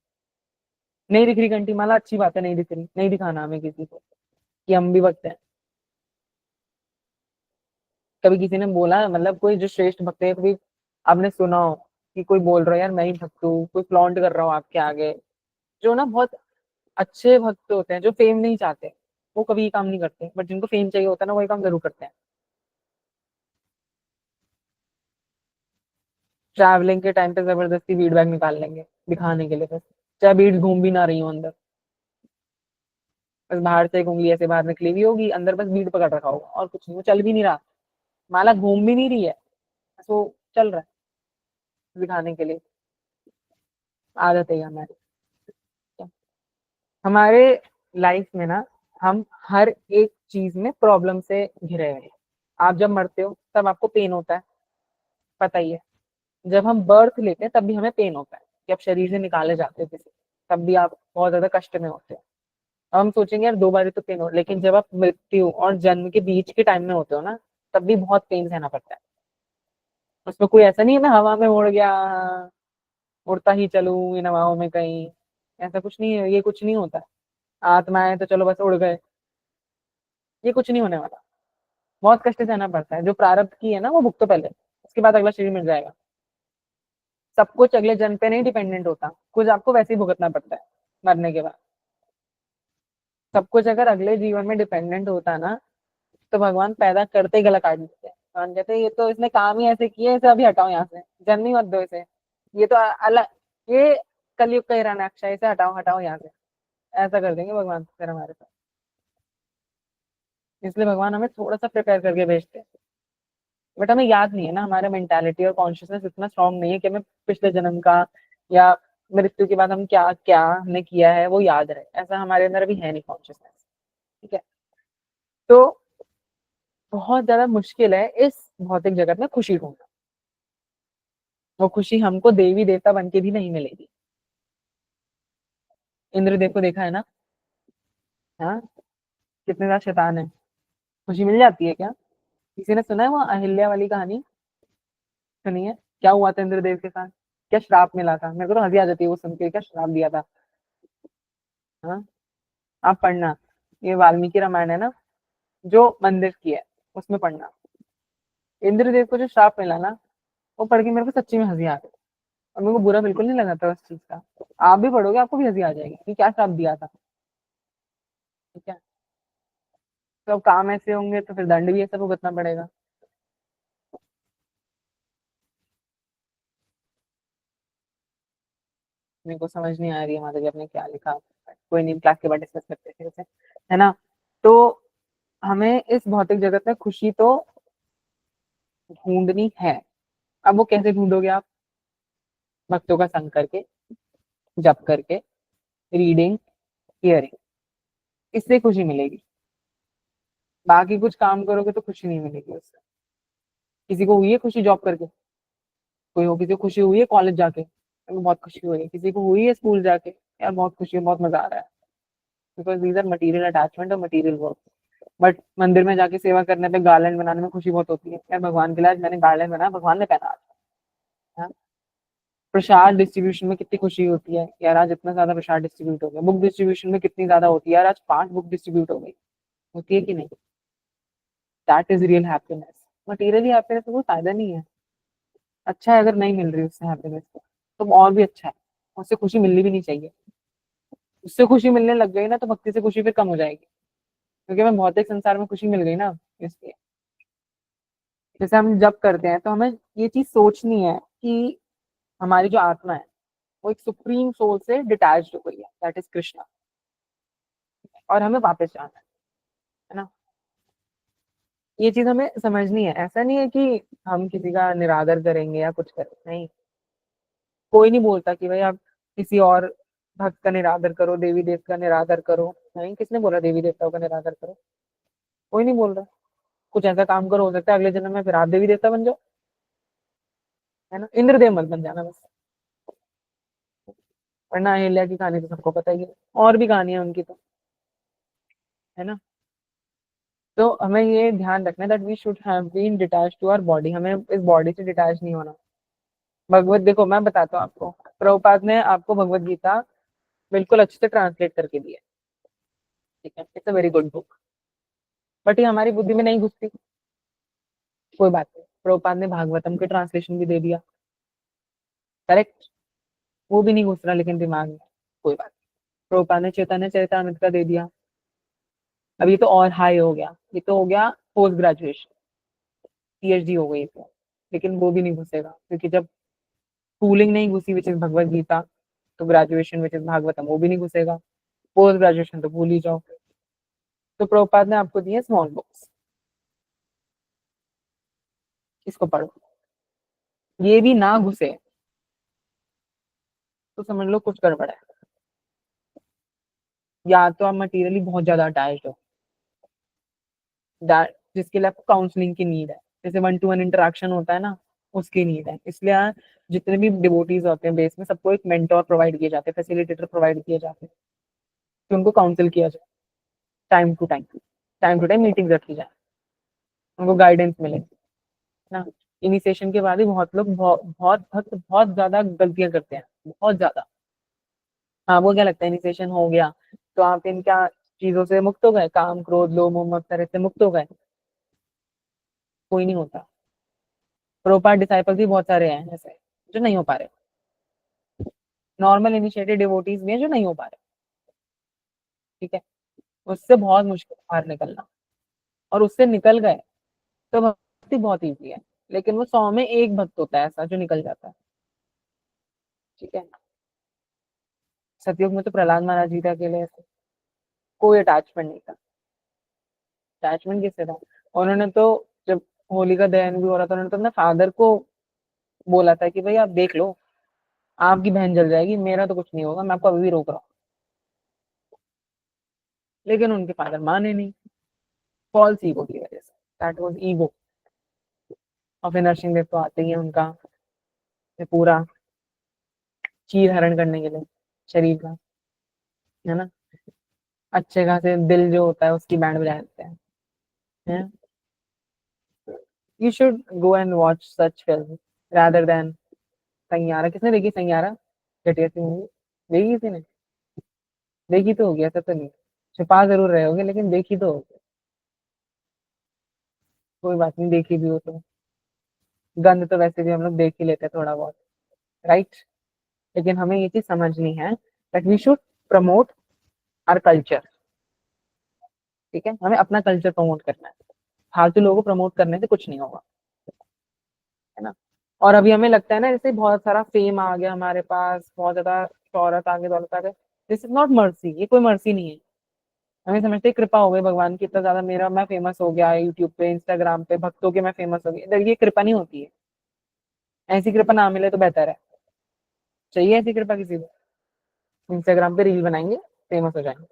नहीं दिख रही घंटी माला, अच्छी बात है, नहीं दिख रही, नहीं दिखाना हमें किसी को कि हम भी भक्त हैं। कभी किसी ने बोला, मतलब कोई जो श्रेष्ठ भक्त है, कभी आपने सुना हो कि कोई बोल रहा है यार मैं ही भक्त हूँ, कोई फ्लॉन्ट कर रहा हूँ आपके आगे? जो ना बहुत अच्छे भक्त होते हैं, जो फेम नहीं चाहते, वो कभी ये काम नहीं करते, बट जिनको फेम चाहिए होता है ना, वो ये काम जरूर करते हैं। ट्रैवलिंग के टाइम पे जबरदस्ती भीड़ बैग निकाल लेंगे दिखाने के लिए, बस चाहे भीड़ घूम भी ना रही हो अंदर, बस बाहर से एक उंगली ऐसे बाहर निकली हुई होगी, अंदर बस भीड़ पकड़ रखा होगा और कुछ नहीं, वो चल भी नहीं रहा, माला घूम भी नहीं रही है, बस वो चल रहा है दिखाने के लिए। आदत है ये हमारी। हमारे लाइफ में ना, हम हर एक चीज में प्रॉब्लम से घिरे हुए हैं। आप जब मरते हो तब आपको पेन होता है, पता ही है। जब हम बर्थ लेते हैं तब भी हमें पेन होता है कि आप शरीर से निकाले जाते हो किसी, तब भी आप बहुत ज्यादा कष्ट में होते हैं। अब हम सोचेंगे यार दो बार तो पेन हो, लेकिन जब आप मृत्यु और जन्म के बीच के टाइम में होते हो ना, तब भी बहुत पेन सहना पड़ता है। उसमें कोई ऐसा नहीं है मैं हवा में उड़ गया, उड़ता ही चलूं इन हवाओं में कहीं, ऐसा कुछ नहीं है, ये कुछ नहीं होता। आत्माएं तो चलो बस उड़ गए, ये कुछ नहीं होने वाला। बहुत कष्ट सहना पड़ता है, जो प्रारब्ध की है ना वो भुगतो पहले, उसके बाद अगला शरीर मिल जाएगा। सब कुछ अगले जन्म पे नहीं डिपेंडेंट होता, कुछ आपको वैसे ही भुगतना पड़ता है मरने के बाद। सब कुछ अगर अगले जीवन में डिपेंडेंट होता ना, तो भगवान पैदा करते ही गला काट देते हैं। भगवान कहते हैं ये तो इसने काम ही ऐसे किया है, इसे अभी हटाओ यहाँ से, जन्म ही मत दो इसे, ये तो अलग, ये कलयुग का हिरण्याक्ष है, इसे हटाओ हटाओ यहाँ से। ऐसा कर देंगे भगवान फिर हमारे साथ। इसलिए भगवान हमें थोड़ा सा प्रिपेयर करके भेजते हैं, बट हमें याद नहीं है ना, हमारे मेंटालिटी और कॉन्शियसनेस इतना स्ट्रांग नहीं है कि हमें पिछले जन्म का या मृत्यु के बाद हम क्या क्या हमने किया है वो याद रहे, ऐसा हमारे अंदर अभी है नहीं कॉन्शियसनेस। ठीक है। तो बहुत ज्यादा मुश्किल है इस भौतिक जगत में खुशी ढूंढना। वो खुशी हमको देवी देवता बन के भी नहीं मिलेगी। इंद्रदेव को देखा है ना? हाँ, कितने ज्यादा शैतान है। खुशी मिल जाती है क्या? किसी ने सुना है वो अहिल्या वाली कहानी? सुनी है? क्या हुआ था इंद्रदेव के साथ, क्या श्राप मिला था? मेरे को तो हंसी आ जाती है वो सुन के, क्या श्राप दिया था। हाँ, आप पढ़ना, ये वाल्मीकि रामायण है ना, जो मंदिर की है, उसमें पढ़ना। इंद्रदेव को जो श्राप मिला ना, वो पढ़ के मेरे को सच्ची में हंसी आ गई, और मेरे को बुरा बिल्कुल नहीं लगा था उस चीज का। आप भी पढ़ोगे आपको भी हंसी आ जाएगी कि क्या श्राप दिया था। ठीक है। तो अब काम ऐसे होंगे तो फिर दंड भी ऐसा भुगतना पड़ेगा। मेरे को समझ नहीं आ रही है माता जी आपने क्या लिखा। कोई नहीं, क्लास के बाद डिस्कस करते हैं फिर से, है ना? तो हमें इस भौतिक जगत में खुशी तो ढूंढनी है। अब वो कैसे ढूंढोगे आप? भक्तों का संग करके, जप करके, रीडिंग, हियरिंग, इससे खुशी मिलेगी। बाकी कुछ काम करोगे तो खुशी नहीं मिलेगी उससे। किसी को हुई है खुशी जॉब करके? कोई हो, किसी को खुशी हुई है कॉलेज जाके, मेरे को बहुत खुशी हुई है, किसी को हुई है स्कूल जाके, यार बहुत खुशी है, बहुत मजा आ रहा है, because these are material attachment और मटीरियल वर्क। बट मंदिर में जाके सेवा करने पे, गार्लैंड बनाने में खुशी बहुत होती है, यार भगवान के लिए आज मैंने गार्लैंड बनाया, भगवान ने पहना आज। हाँ? प्रसाद डिस्ट्रीब्यूशन में कितनी खुशी होती है, यार आज इतना ज्यादा प्रसाद डिस्ट्रीब्यूट हो गया। बुक डिस्ट्रीब्यूशन में कितनी ज्यादा होती है, यार आज 5 बुक डिस्ट्रीब्यूट हो गई, होती है कि नहीं? That is real happiness. Materially happiness में कोई फायदा नहीं है। अच्छा है अगर नहीं मिल रही उससे हैप्पीनेस, तो और भी अच्छा है, उससे खुशी मिलनी भी नहीं चाहिए। उससे खुशी मिलने लग गई ना, तो भक्ति से खुशी फिर कम हो जाएगी, क्योंकि हमें भौतिक संसार में खुशी मिल गई ना, इसलिए। जैसे हम जब करते हैं तो हमें ये चीज सोचनी है कि हमारी जो आत्मा है वो एक सुप्रीम सोल से डिटैच्ड हो गई है, दैट इज कृष्णा, और हमें वापस जाना है ना? ये चीज हमें समझनी है। ऐसा नहीं है कि हम किसी का निरादर करेंगे या कुछ करेंगे, नहीं। कोई नहीं बोलता कि भाई आप किसी और भक्त का निरादर करो, देवी देवता का निरादर करो, नहीं, किसने बोला देवी देवताओं का निरादर करो? कोई नहीं बोल रहा। कुछ ऐसा काम करो, हो सकता है अगले जन्म में फिर आप देवी देवता बन जाओ, है ना? इंद्रदेव मत बन जाना बस। वरना अहिल्या की कहानी तो सबको पता ही है, और भी कहानियां उनकी तो, है ना? तो हमें ये ध्यान रखना है that we should have been detach to our body, हमें इस बॉडी से डिटैच नहीं होना। भगवत देखो मैं बताता हूँ आपको, प्रभुपाद ने आपको भगवत गीता बिल्कुल अच्छे से ट्रांसलेट करके दी है। ठीक है, it's a very good book, but ये हमारी बुद्धि में नहीं घुसती। कोई बात नहीं, प्रभुपाद ने भागवतम के ट्रांसलेशन भी दे दिया, करेक्ट, वो भी नहीं घुस रहा लेकिन दिमाग में, कोई बात नहीं। प्रभुपाद ने चैतन्य चरितामृत का दे दिया। अब ये तो और हाई हो गया, ये तो हो गया पोस्ट ग्रेजुएशन, पीएचडी हो गई इसमें, लेकिन वो भी नहीं घुसेगा क्योंकि जब स्कूलिंग नहीं घुसी विच इज भगवत गीता, तो ग्रेजुएशन विच इज भागवतम वो भी नहीं घुसेगा, पोस्ट ग्रेजुएशन तो भूल ही जाओ। तो प्रभुपाद ने आपको दिए स्मॉल बुक्स, इसको पढ़ो, ये भी ना घुसे तो समझ लो कुछ गड़बड़ है। या तो आप मटेरियली बहुत ज्यादा अटैच हो, जिसके लिए आपको काउंसलिंग की नीड है, जैसे 1-to-1 इंटरेक्शन होता है ना, उसकी नीड है। इसलिए जितने भी डिवोटीज होते हैं बेस में, सबको एक मेंटोर प्रोवाइड किए जाते हैं, फैसिलिटेटर प्रोवाइड किए जाते हैं, कि उनको काउंसिल किया जाए time to time, time to time meeting रखी जाए, उनको गाइडेंस मिले ना। इनिशिएशन के बाद ही बहुत लोग बहुत भक्त बहुत ज्यादा गलतियां करते हैं, बहुत ज्यादा। हाँ, वो क्या लगता है इनिशिएशन हो गया तो आप इन क्या चीजों से मुक्त हो गए, काम क्रोध लोभ मोह मत्सर से मुक्त हो गए, कोई नहीं होता। प्रोपार डिसाइपल भी बहुत सारे हैं ऐसे जो नहीं हो पा रहे, नॉर्मल इनिशिएटेड डिवोटीज भी हैं जो नहीं हो पा रहे, ठीक है। उससे बहुत मुश्किल है बाहर निकलना, और उससे निकल गए तो भक्ति बहुत ईजी है, लेकिन वो 100 में एक भक्त होता है ऐसा जो निकल जाता है, ठीक है। सतयुग में तो प्रहलाद महाराज जी थे अकेले ऐसे, कोई अटैचमेंट नहीं था। अटैचमेंट किससे था, उन्होंने तो जब होली का दहन भी हो रहा था, उन्होंने तो अपने फादर को बोला था कि भाई आप देख लो, आपकी बहन जल जाएगी, मेरा तो कुछ नहीं होगा, मैं आपको अभी भी रोक रहा हूँ। लेकिन उनके फादर माने नहीं, फॉल्स ईगो की वजह से, दैट वाज ईगो। और फिर नरसिंह देव तो आते ही है उनका ये पूरा चीर हरण करने के लिए शरीर का, है ना। अच्छे खासे दिल जो होता है उसकी बैंड बजा देते हैं। You should go and watch such film rather than Saiyaara. किसने देखी सैयारा, घटिया सी मूवी, देखी किसी ने, देखी तो होगी, ऐसा तो नहीं, छुपा जरूर रहे होगे लेकिन देखी तो होगी। कोई बात नहीं, देखी भी हो तो गंद तो वैसे भी हम लोग देख ही लेते हैं थोड़ा बहुत, राइट। लेकिन हमें ये चीज समझनी है that we should promote our culture, ठीक है, हमें अपना कल्चर प्रमोट करना है, फालतू लोगों को प्रमोट करने से कुछ नहीं होगा, है ना। और अभी हमें लगता है ना जैसे बहुत सारा फेम आ गया हमारे पास, बहुत ज्यादा शोहरत आ गई, दौलत आ गई, दिस इज नॉट मर्सी, ये कोई मर्सी नहीं है। हमें समझते हैं कृपा हो गई भगवान की, इतना ज्यादा मेरा मैं फेमस हो गया यूट्यूब पे इंस्टाग्राम पे, भक्तों के मैं फेमस हो गई, ये कृपा नहीं होती है। ऐसी कृपा ना मिले तो बेहतर है। चाहिए ऐसी कृपा किसी को, इंस्टाग्राम पे रील बनाएंगे फेमस हो जाएंगे,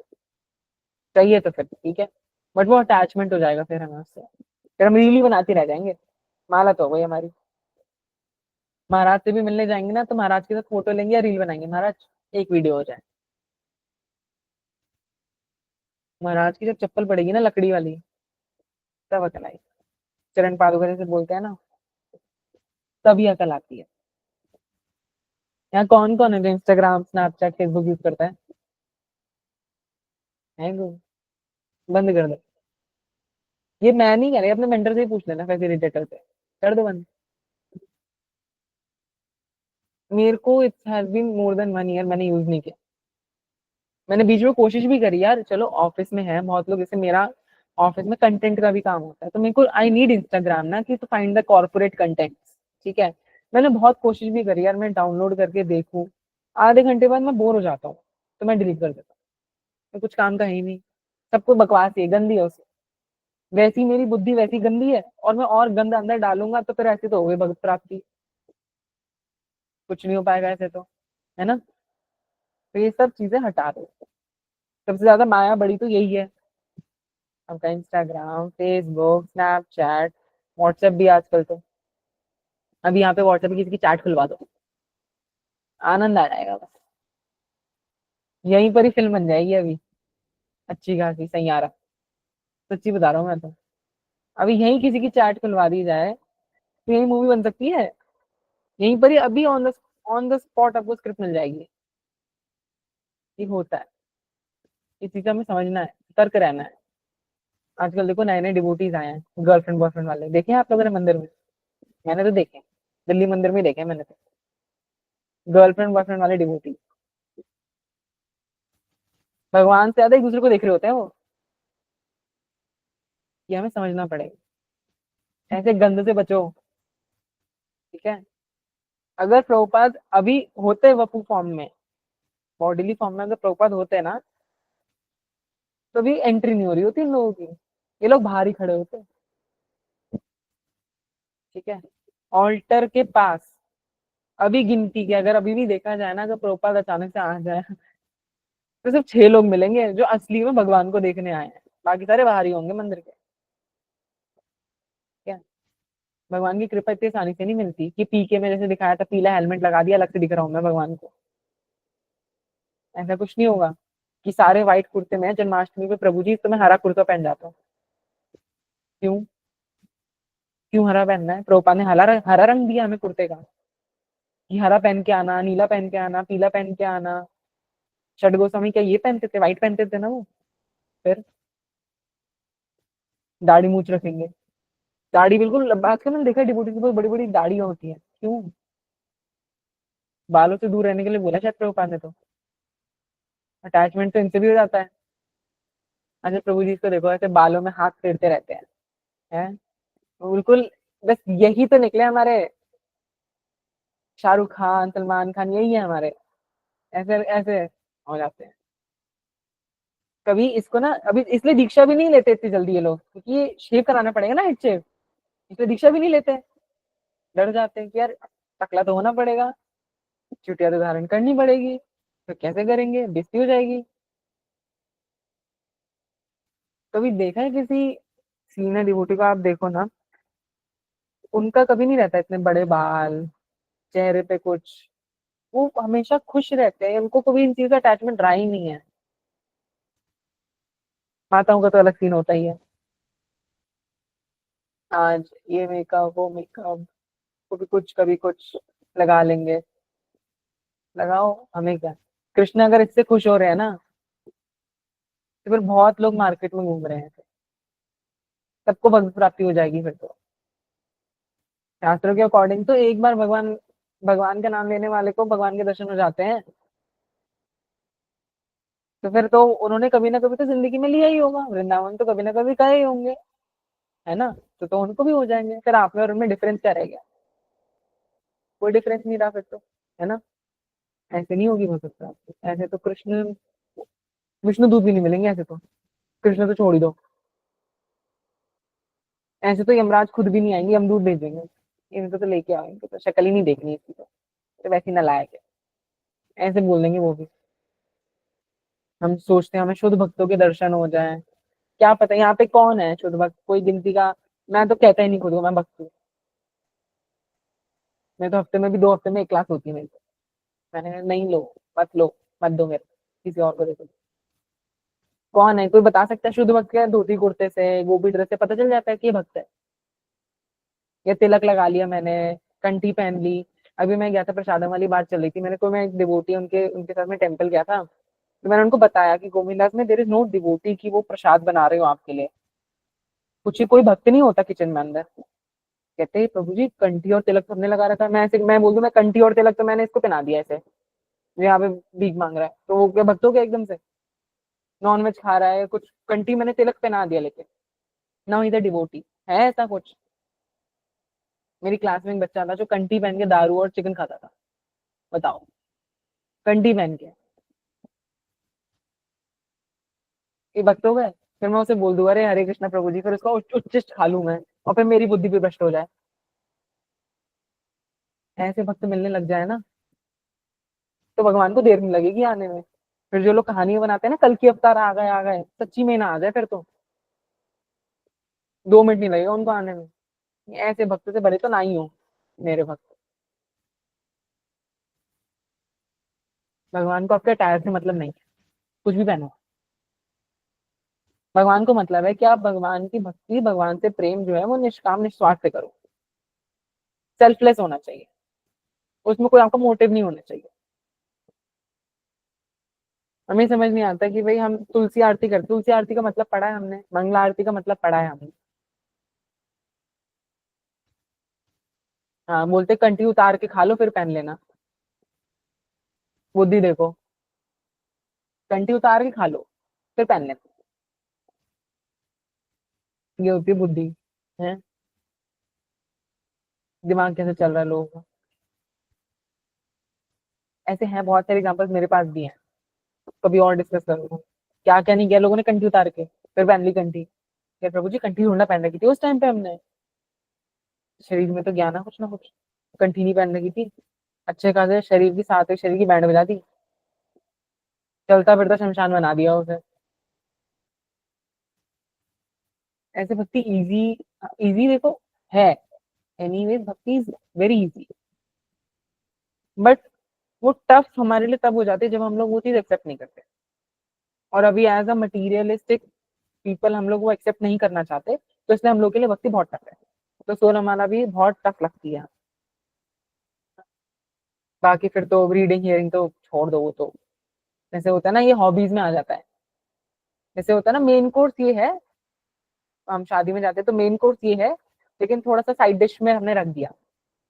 चाहिए तो फिर ठीक है, बट वो अटैचमेंट हो जाएगा फिर हमें उससे, फिर हम रील ही बनाते रह जाएंगे। माला तो हो गई हमारी, महाराज से भी मिलने जाएंगे ना तो महाराज के साथ फोटो लेंगे या रील बनाएंगे, महाराज एक वीडियो हो जाए। महाराज की जब चप्पल पड़ेगी ना लकड़ी वाली, तब अकल आई, चरण पादुका जैसे बोलते हैं ना, तभी अकल आती है। यहाँ कौन कौन है जो इंस्टाग्राम स्नैपचैट फेसबुक यूज करता है बंद कर दो। ये मैं नहीं कह रही, अपने मेंटर से ही पूछ लेना, फैसिलिटेटर से, कर दो बंद। मेरे को it's has been more than 1 year मैंने यूज नहीं किया। मैंने बीच में कोशिश भी करी यार, चलो ऑफिस में है बहुत लोग, जैसे मेरा ऑफिस में कंटेंट का भी काम होता है, तो मेरे को आई नीड इंस्टाग्राम ना कि to find the corporate content, ठीक है। मैंने बहुत कोशिश भी करी यार, मैं डाउनलोड करके देखूं, आधे घंटे बाद मैं बोर हो जाता हूँ, तो मैं डिलीट कर देता हूँ, तो कुछ काम का है ही नहीं, सबको बकवास ही है, गंदी है उससे। वैसी मेरी बुद्धि वैसी गंदी है, और मैं और गंदा अंदर डालूंगा तो फिर ऐसे तो हो गई भगत प्राप्ति, कुछ नहीं हो पाएगा ऐसे तो, है ना। तो ये सब चीजें हटा दो, सबसे ज्यादा माया बड़ी तो यही है, आपका इंस्टाग्राम फेसबुक स्नैपचैट व्हाट्सएप भी आजकल तो। अभी यहाँ पे व्हाट्सएप पे किसी की चैट खुलवा दो, आनंद आ जाएगा बस, यहीं पर ही फिल्म बन जाएगी अभी, अच्छी खासी सैयारा, सच्ची बता रहा हूँ मैं तो। अभी यहीं किसी की चैट खुलवा दी जाए तो यही मूवी बन सकती है, यहीं पर ही अभी ऑन द स्पॉट आपको स्क्रिप्ट मिल जाएगी। ये होता है, इस चीज का हमें समझना है, सतर्क रहना है। आजकल देखो नए नए डिवोटीज आए हैं, गर्लफ्रेंड बॉयफ्रेंड वाले, देखे हैं आप लोगों ने मंदिर में? मैंने तो देखे हैं। दिल्ली मंदिर में देखे हैं मैंने तो, गर्लफ्रेंड बॉयफ्रेंड वाले डिवोटी। भगवान से ज्यादा एक दूसरे को देख रहे होते हैं वो। ये हमें समझना पड़ेगा। ऐसे गंद से बचो। ठीक है। अगर प्रभुपाद अभी होते वपू फॉर्म में, बॉडीली फॉर्म में अगर प्रभुपाद होते ना, तो भी एंट्री नहीं हो रही होती इन लोगों की। ये लोग बाहर ही खड़े होते। ठीक है। ऑल्टर के पास अभी गिनती के, अगर अभी भी देखा जाए ना, अगर प्रभुपाद अचानक से आ जाए, तो सिर्फ 6 लोग मिलेंगे जो असली में भगवान को देखने आए हैं। बाकी सारे बाहर ही होंगे मंदिर के। क्या? भगवान की कृपा इतनी आसानी से नहीं मिलती कि पीके में जैसे दिखाया था, पीला हेलमेट लगा दिया, अलग से दिख रहा हूं मैं भगवान को। ऐसा कुछ नहीं होगा कि सारे व्हाइट कुर्ते में हैं, जन्माष्टमी पे प्रभु जी तो मैं हरा कुर्ता पहन जाता हूँ। क्यों? क्यों हरा पहनना है? प्रभुपाद ने हरा हरा रंग दिया हमें कुर्ते का, कि हरा पहन के आना, नीला पहन के आना, पीला पहन के आना। षड गोस्वामी क्या ये पहनते थे? व्हाइट पहनते थे ना वो। फिर दाढ़ी मूछ रखेंगे। दाढ़ी बिल्कुल, आजकल मैंने देखा डिबूटी की बहुत बड़ी बड़ी दाढ़ियां होती हैं, क्यों? बालों से दूर रहने के लिए बोला शायद प्रभुपाद ने तो। अटैचमेंट तो इनसे भी हो जाता है। अच्छा प्रभु जी को देखो ऐसे बालों में हाथ फेरते रहते हैं, हैं? बिल्कुल। बस यही तो निकले हमारे शाहरुख खान, सलमान खान, यही है हमारे। ऐसे ऐसे हो जाते हैं। कभी इसको ना, अभी इसलिए दीक्षा भी नहीं लेते इतनी जल्दी ये लोग, क्योंकि ये शेव कराना पड़ेगा ना, हेड शेव। इसलिए दीक्षा भी नहीं लेते। डर जाते हैं कि यार टकला तो होना पड़ेगा, चुटिया तो धारण करनी पड़ेगी, तो कैसे करेंगे, बेइज्जती हो जाएगी। कभी देखा है किसी सीनियर डिवोटी को आप देखो ना, उनका कभी नहीं रहता इतने बड़े बाल, चेहरे पे कुछ, वो हमेशा खुश रहते हैं, उनको कभी इन चीजों का अटैचमेंट रहा ही नहीं है। माताओं का तो अलग सीन होता ही है। आज ये मेकअप, वो मेकअप, कभी कुछ लगा लेंगे। लगाओ, हमें क्या। कृष्ण अगर इससे खुश हो रहे हैं ना, तो फिर बहुत लोग मार्केट में घूम रहे हैं, सबको भक्त प्राप्ति हो जाएगी फिर तो। शास्त्रों के अकॉर्डिंग तो एक बार भगवान, भगवान का नाम लेने वाले को भगवान के दर्शन हो जाते हैं। तो फिर तो उन्होंने कभी ना कभी तो जिंदगी में लिया ही होगा, वृंदावन तो कभी ना कभी गए ही होंगे, है ना? तो उनको भी हो जाएंगे। फिर आप में और उनमें डिफरेंस क्या रह गया? कोई डिफरेंस नहीं रहा फिर तो, है ना? ऐसे नहीं होगी हो सकता। ऐसे तो कृष्ण, विष्णु दूत भी नहीं मिलेंगे ऐसे तो। कृष्ण तो छोड़ ही दो। ऐसे तो यमराज खुद भी नहीं आएंगे, यमदूत भेजेंगे। इनको तो लेके आओ, इनको तो शक्ल ही नहीं देखनी इसकी तो वैसे ही नालायक है। ऐसे बोल देंगे वो भी। हम सोचते हैं हमें शुद्ध भक्तों के दर्शन हो जाएं। क्या पता यहाँ पे कौन है शुद्ध भक्त, कोई गिनती का। मैं तो कहता ही नहीं खुद को मैं भक्त हूँ। मैं तो हफ्ते में भी 2 हफ्ते में एक क्लास होती है मेरी तो। मैंने कहा, नहीं लो, मत लो, मत दो मेरे को, किसी और को देखो। कौन है? कोई बता सकता है शुद्ध भक्त? क्या धोती कुर्ते से, गोपी ड्रेस से पता चल जाता है कि ये भक्त है? या तिलक लगा लिया मैंने, कंठी पहन ली। अभी मैं गया था, प्रसादम वाली बात चल रही थी, मेरे को, मैं एक डिवोटी उनके उनके साथ में टेम्पल गया था, तो मैंने उनको बताया कि गोविंदास में देर इज नो डिवोटी की वो प्रसाद बना रहे हो आपके लिए। कुछ ही कोई भक्त नहीं होता किचन में अंदर। कहते हैं प्रभु जी कंठी और तिलक तो हमने लगा रखा है। मैं ऐसे, मैं बोल दूं मैं कंठी और तिलक तो मैंने इसको पहना दिया ऐसे, जो यहाँ पे भीख मांग रहा है, तो वो क्या भक्त हो गया एकदम से? नॉन वेज खा रहा है कुछ, कंठी मैंने तिलक पहना दिया, लेकिन ना इधर डिवोटी है ऐसा कुछ। मेरी क्लास में एक बच्चा था जो कंठी पहन के दारू और चिकन खाता था। बताओ, कंठी पहन के। ये भक्त हो गए? फिर मैं उसे बोल दूंगा अरे हरे कृष्णा प्रभु जी, फिर उसका उच्चिष्ट खा लूं मैं, और फिर मेरी बुद्धि भी भ्रष्ट हो जाए। ऐसे भक्त मिलने लग जाए ना, तो भगवान को देर नहीं लगेगी आने में। फिर जो लोग कहानियां बनाते हैं ना, कल की अवतार आ गए, सच्ची में ना आ जाए फिर तो 2 मिनट नहीं लगेगा उनको आने में। ऐसे भक्त से भले तो ना ही हो मेरे भक्त। भगवान को आपके टायर से मतलब नहीं है, कुछ भी पहनो। भगवान को मतलब है कि आप भगवान की भक्ति, भगवान से प्रेम जो है वो निष्काम निस्वार्थ से करो। सेल्फलेस होना चाहिए, उसमें कोई आपका मोटिव नहीं होना चाहिए। हमें समझ नहीं आता कि भाई हम तुलसी आरती करते, तुलसी आरती का मतलब पढ़ा है हमने, मंगला आरती का मतलब पढ़ा है हमने। हाँ, बोलते कंठी उतार के खा लो फिर पहन लेना। बुद्धि देखो, कंठी उतार के खा लो फिर पहन लेना, ये होती है बुद्धि। है, दिमाग कैसे चल रहा है लोगों का। ऐसे हैं बहुत सारे एग्जांपल्स, मेरे पास भी हैं, कभी और डिस्कस करूंगा। क्या क्या नहीं किया लोगों ने कंठी उतार के फिर पहन ली कंठी। क्या प्रभु जी कंठी ढूंढना पहन रखी थी उस टाइम पे हमने, शरीर में तो ज्ञान है कुछ ना कुछ, कंठी नहीं पहन रखी थी, अच्छे खासे शरीर की साथ एक शरीर की बैंड बजा दी, चलता फिरता शमशान बना दिया उसे। ऐसे भक्ति इजी, इजी देखो है, एनीवेज भक्ति इज वेरी इजी, बट वो टफ हमारे लिए तब हो जाती है जब हम लोग वो चीज एक्सेप्ट नहीं करते। और अभी एज अ मटीरियलिस्टिक पीपल हम लोग वो एक्सेप्ट नहीं करना चाहते, तो इसलिए हम लोग के लिए भक्ति बहुत टफ है। तो सोल हमारा भी बहुत टफ लगती है। बाकी फिर तो रीडिंग हियरिंग तो छोड़ दो, वो तो जैसे होता है ना, ये हॉबीज में आ जाता है। जैसे होता है ना, मेन कोर्स ये है, हम शादी में जाते हैं तो मेन कोर्स ये है, लेकिन थोड़ा सा साइड डिश में हमने रख दिया।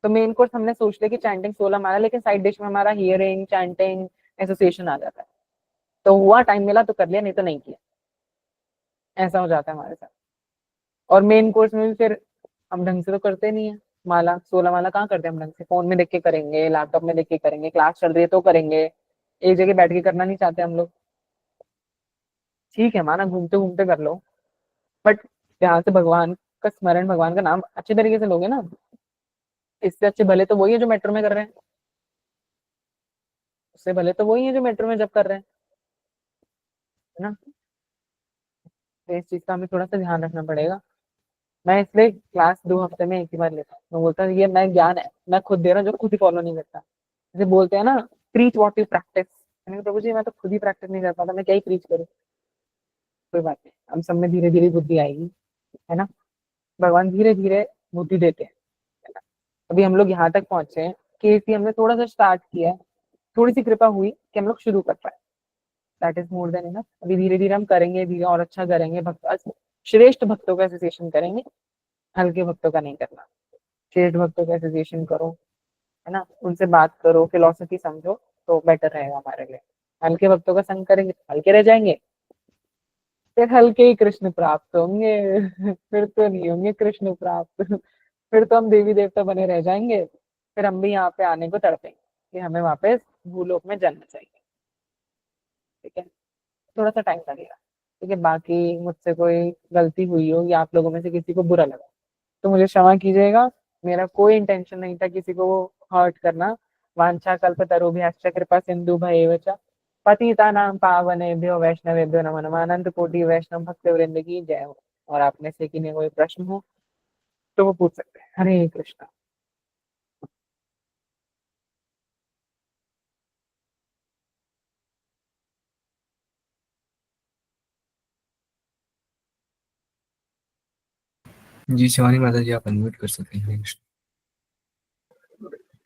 तो मेन कोर्स हमने सोच लिया कि चैंटिंग सोल हमारा, लेकिन साइड डिश में हमारा हियरिंग चैंटिंग एसोसिएशन आ जाता है। तो हुआ, टाइम मिला तो कर लिया, नहीं तो नहीं किया, ऐसा हो जाता है हमारे साथ। और मेन कोर्स में भी फिर हम ढंग से तो करते नहीं है। माला 16 माला कहाँ करते हैं हम ढंग से, फोन में देख के करेंगे, लैपटॉप में देख के करेंगे, क्लास चल रही है तो करेंगे, एक जगह बैठ के करना नहीं चाहते हम लोग। ठीक है, माना घूमते घूमते कर लो, बट ध्यान से भगवान का स्मरण, भगवान का नाम अच्छे तरीके से लोगे ना, इससे अच्छे भले तो वही है जो मेट्रो में कर रहे हैं, उससे भले तो वही है जो मेट्रो में जब कर रहे हैं, है ना। तो इस चीज का हमें थोड़ा सा ध्यान रखना पड़ेगा। मैं इसलिए क्लास 2 हफ्ते में एक ही बार लेता हूँ, मैं बोलता हूँ ये मैं ज्ञान है, मैं खुद दे रहा हूँ जो खुद ही फॉलो नहीं करता। जैसे बोलते हैं ना, प्रीच व्हाट यू प्रैक्टिस, मैंने कहा प्रभु जी मैं तो खुद ही प्रैक्टिस नहीं कर पाता, मैं क्या ही प्रीच करूँ। कोई बात नहीं, हम सब में धीरे धीरे बुद्धि आएगी, है ना। भगवान धीरे धीरे बुद्धि देते हैं, है ना। अभी हम लोग यहाँ तक पहुंचे हैं कि इसी हमने थोड़ा सा स्टार्ट किया है, थोड़ी सी कृपा हुई कि हम लोग शुरू कर पाए, that is more than enough. अभी धीरे धीरे हम करेंगे, धीरे और अच्छा करेंगे, भक्त श्रेष्ठ भक्तों का एसोसिएशन करेंगे, हल्के भक्तों का नहीं करना। श्रेष्ठ भक्तों का एसोसिएशन करो, है ना, उनसे बात करो, फिलोसफी समझो, तो बेटर रहेगा हमारे लिए। हल्के भक्तों का संग करेंगे तो हल्के रह जाएंगे, फिर हल्के ही कृष्ण प्राप्त होंगे फिर तो नहीं होंगे कृष्ण प्राप्त फिर तो हम देवी देवता बने रह जाएंगे, फिर हम भी यहाँ पे आने को तड़पेंगे कि हमें वापस भूलोक में जन्म चाहिए। ठीक है, थोड़ा सा टाइम लगेगा। ठीक है, बाकी मुझसे कोई गलती हुई हो या आप लोगों में से किसी को बुरा लगा तो मुझे क्षमा कीजिएगा। मेरा कोई इंटेंशन नहीं था किसी को हर्ट करना। वांछा कल्पतरुभ्यश्च कृपा सिंधु भैव च पतितानां पावनेभ्यो वैष्णवेभ्यो नमो नमः। अनंत कोटि वैष्णव भक्त वृंद की जय हो। और आप में से किन्हीं कोई प्रश्न हो तो वो पूछ सकते हैं। हरे कृष्णा। जी शिवानी माता जी, आप अनम्यूट कर सकते हैं।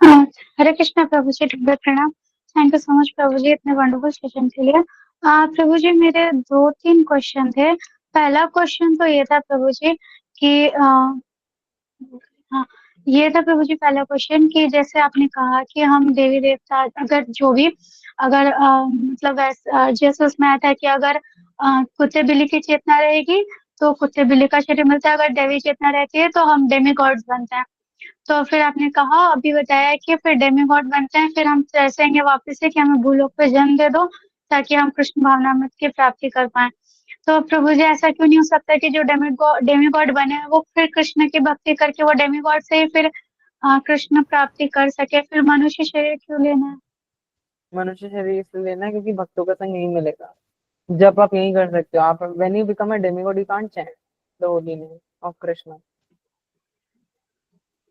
हाँ, हरे कृष्णा प्रभु जी, प्रणाम। थैंक यू सो मच प्रभु जी इतने वंडरफुल सेशन के लिए। प्रभु जी मेरे 2-3 क्वेश्चन थे। पहला क्वेश्चन तो ये था प्रभु जी कि हाँ, ये था प्रभु जी पहला क्वेश्चन कि जैसे आपने कहा कि हम देवी देवता अगर जो भी अगर मतलब जैसे उसमें आता है कि अगर कुत्ते बिल्ली की चेतना रहेगी तो कुत्ते बिल्ली का शरीर मिलता है, अगर देवी चेतना रहती है तो हम डेमी गॉड्स बनते हैं। तो फिर आपने कहा अभी बताया कि फिर डेमीगॉड बनते हैं, फिर हम तरसेंगे वापस से कि हमें भूलोक पे जन्म दे दो ताकि हम कृष्ण भावनामृत की प्राप्ति कर पाए। तो प्रभु जी ऐसा क्यों नहीं हो सकता कि जो डेमीगॉड बने हैं वो फिर कृष्ण की भक्ति करके वो डेमीगॉड से ही फिर कृष्ण प्राप्ति कर सके, फिर मनुष्य शरीर क्यों लेना है? मनुष्य शरीर इसलिए लेना है क्योंकि भक्तों का संग यही मिलेगा। जब आप यही कर सकते हो, आप when you become a demigod you can't chant the holy name of Krishna.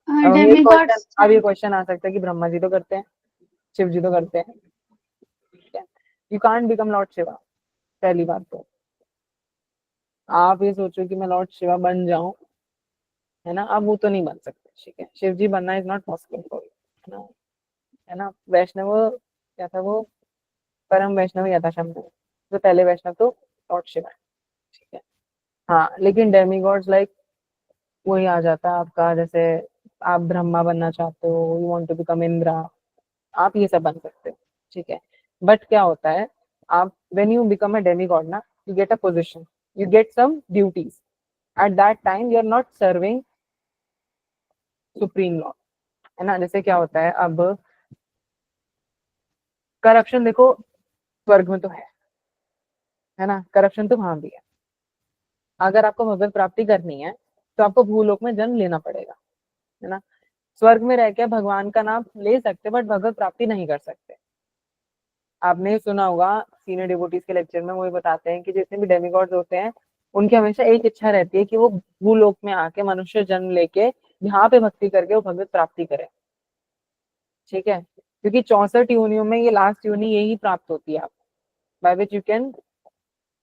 Demigods अब ये क्वेश्चन आ सकता है कि ब्रह्मा जी तो करते हैं, शिव जी तो करते हैं, you can't become Lord Shiva. पहली बात तो आप ये सोचो कि मैं लॉर्ड शिवा बन जाऊं, है ना, अब वो तो नहीं बन सकते। ठीक है, शिव जी बनना is not possible for you, है ना। है ना, वैष्णव क्या था वो, पर हम वैष्णव यथाशम है, तो पहले वैष्णव तो लॉर्ड शिव है, ठीक है। हाँ, लेकिन डेमीगॉड्स लाइक वही आ जाता है आपका, जैसे आप ब्रह्मा बनना चाहते हो, you want to become Indra, आप ये सब बन सकते हो, ठीक है। बट क्या होता है, आप when you become a demigod ना, you get a position, you get some duties, at that time you are not serving supreme law, है ना। जैसे क्या होता है, अब करप्शन देखो स्वर्ग में तो है ना, करप्शन तो वहां भी है। अगर आपको भगवत प्राप्ति करनी है तो आपको भूलोक में जन्म लेना पड़ेगा, है ना। स्वर्ग में रह के भगवान का नाम ले सकते बट भगवत प्राप्ति नहीं कर सकते। आपने सुना होगा सीनियर डिवोटीज के लेक्चर में, वो ये बताते हैं कि जितने भी डेमिगॉड्स होते हैं उनकी हमेशा एक इच्छा रहती है कि वो भूलोक में आके मनुष्य जन्म लेके यहाँ पे भक्ति करके वो भगवत प्राप्ति करे, ठीक है। क्योंकि 64 योनियों में ये लास्ट योनि यही प्राप्त होती है आपको, by which you can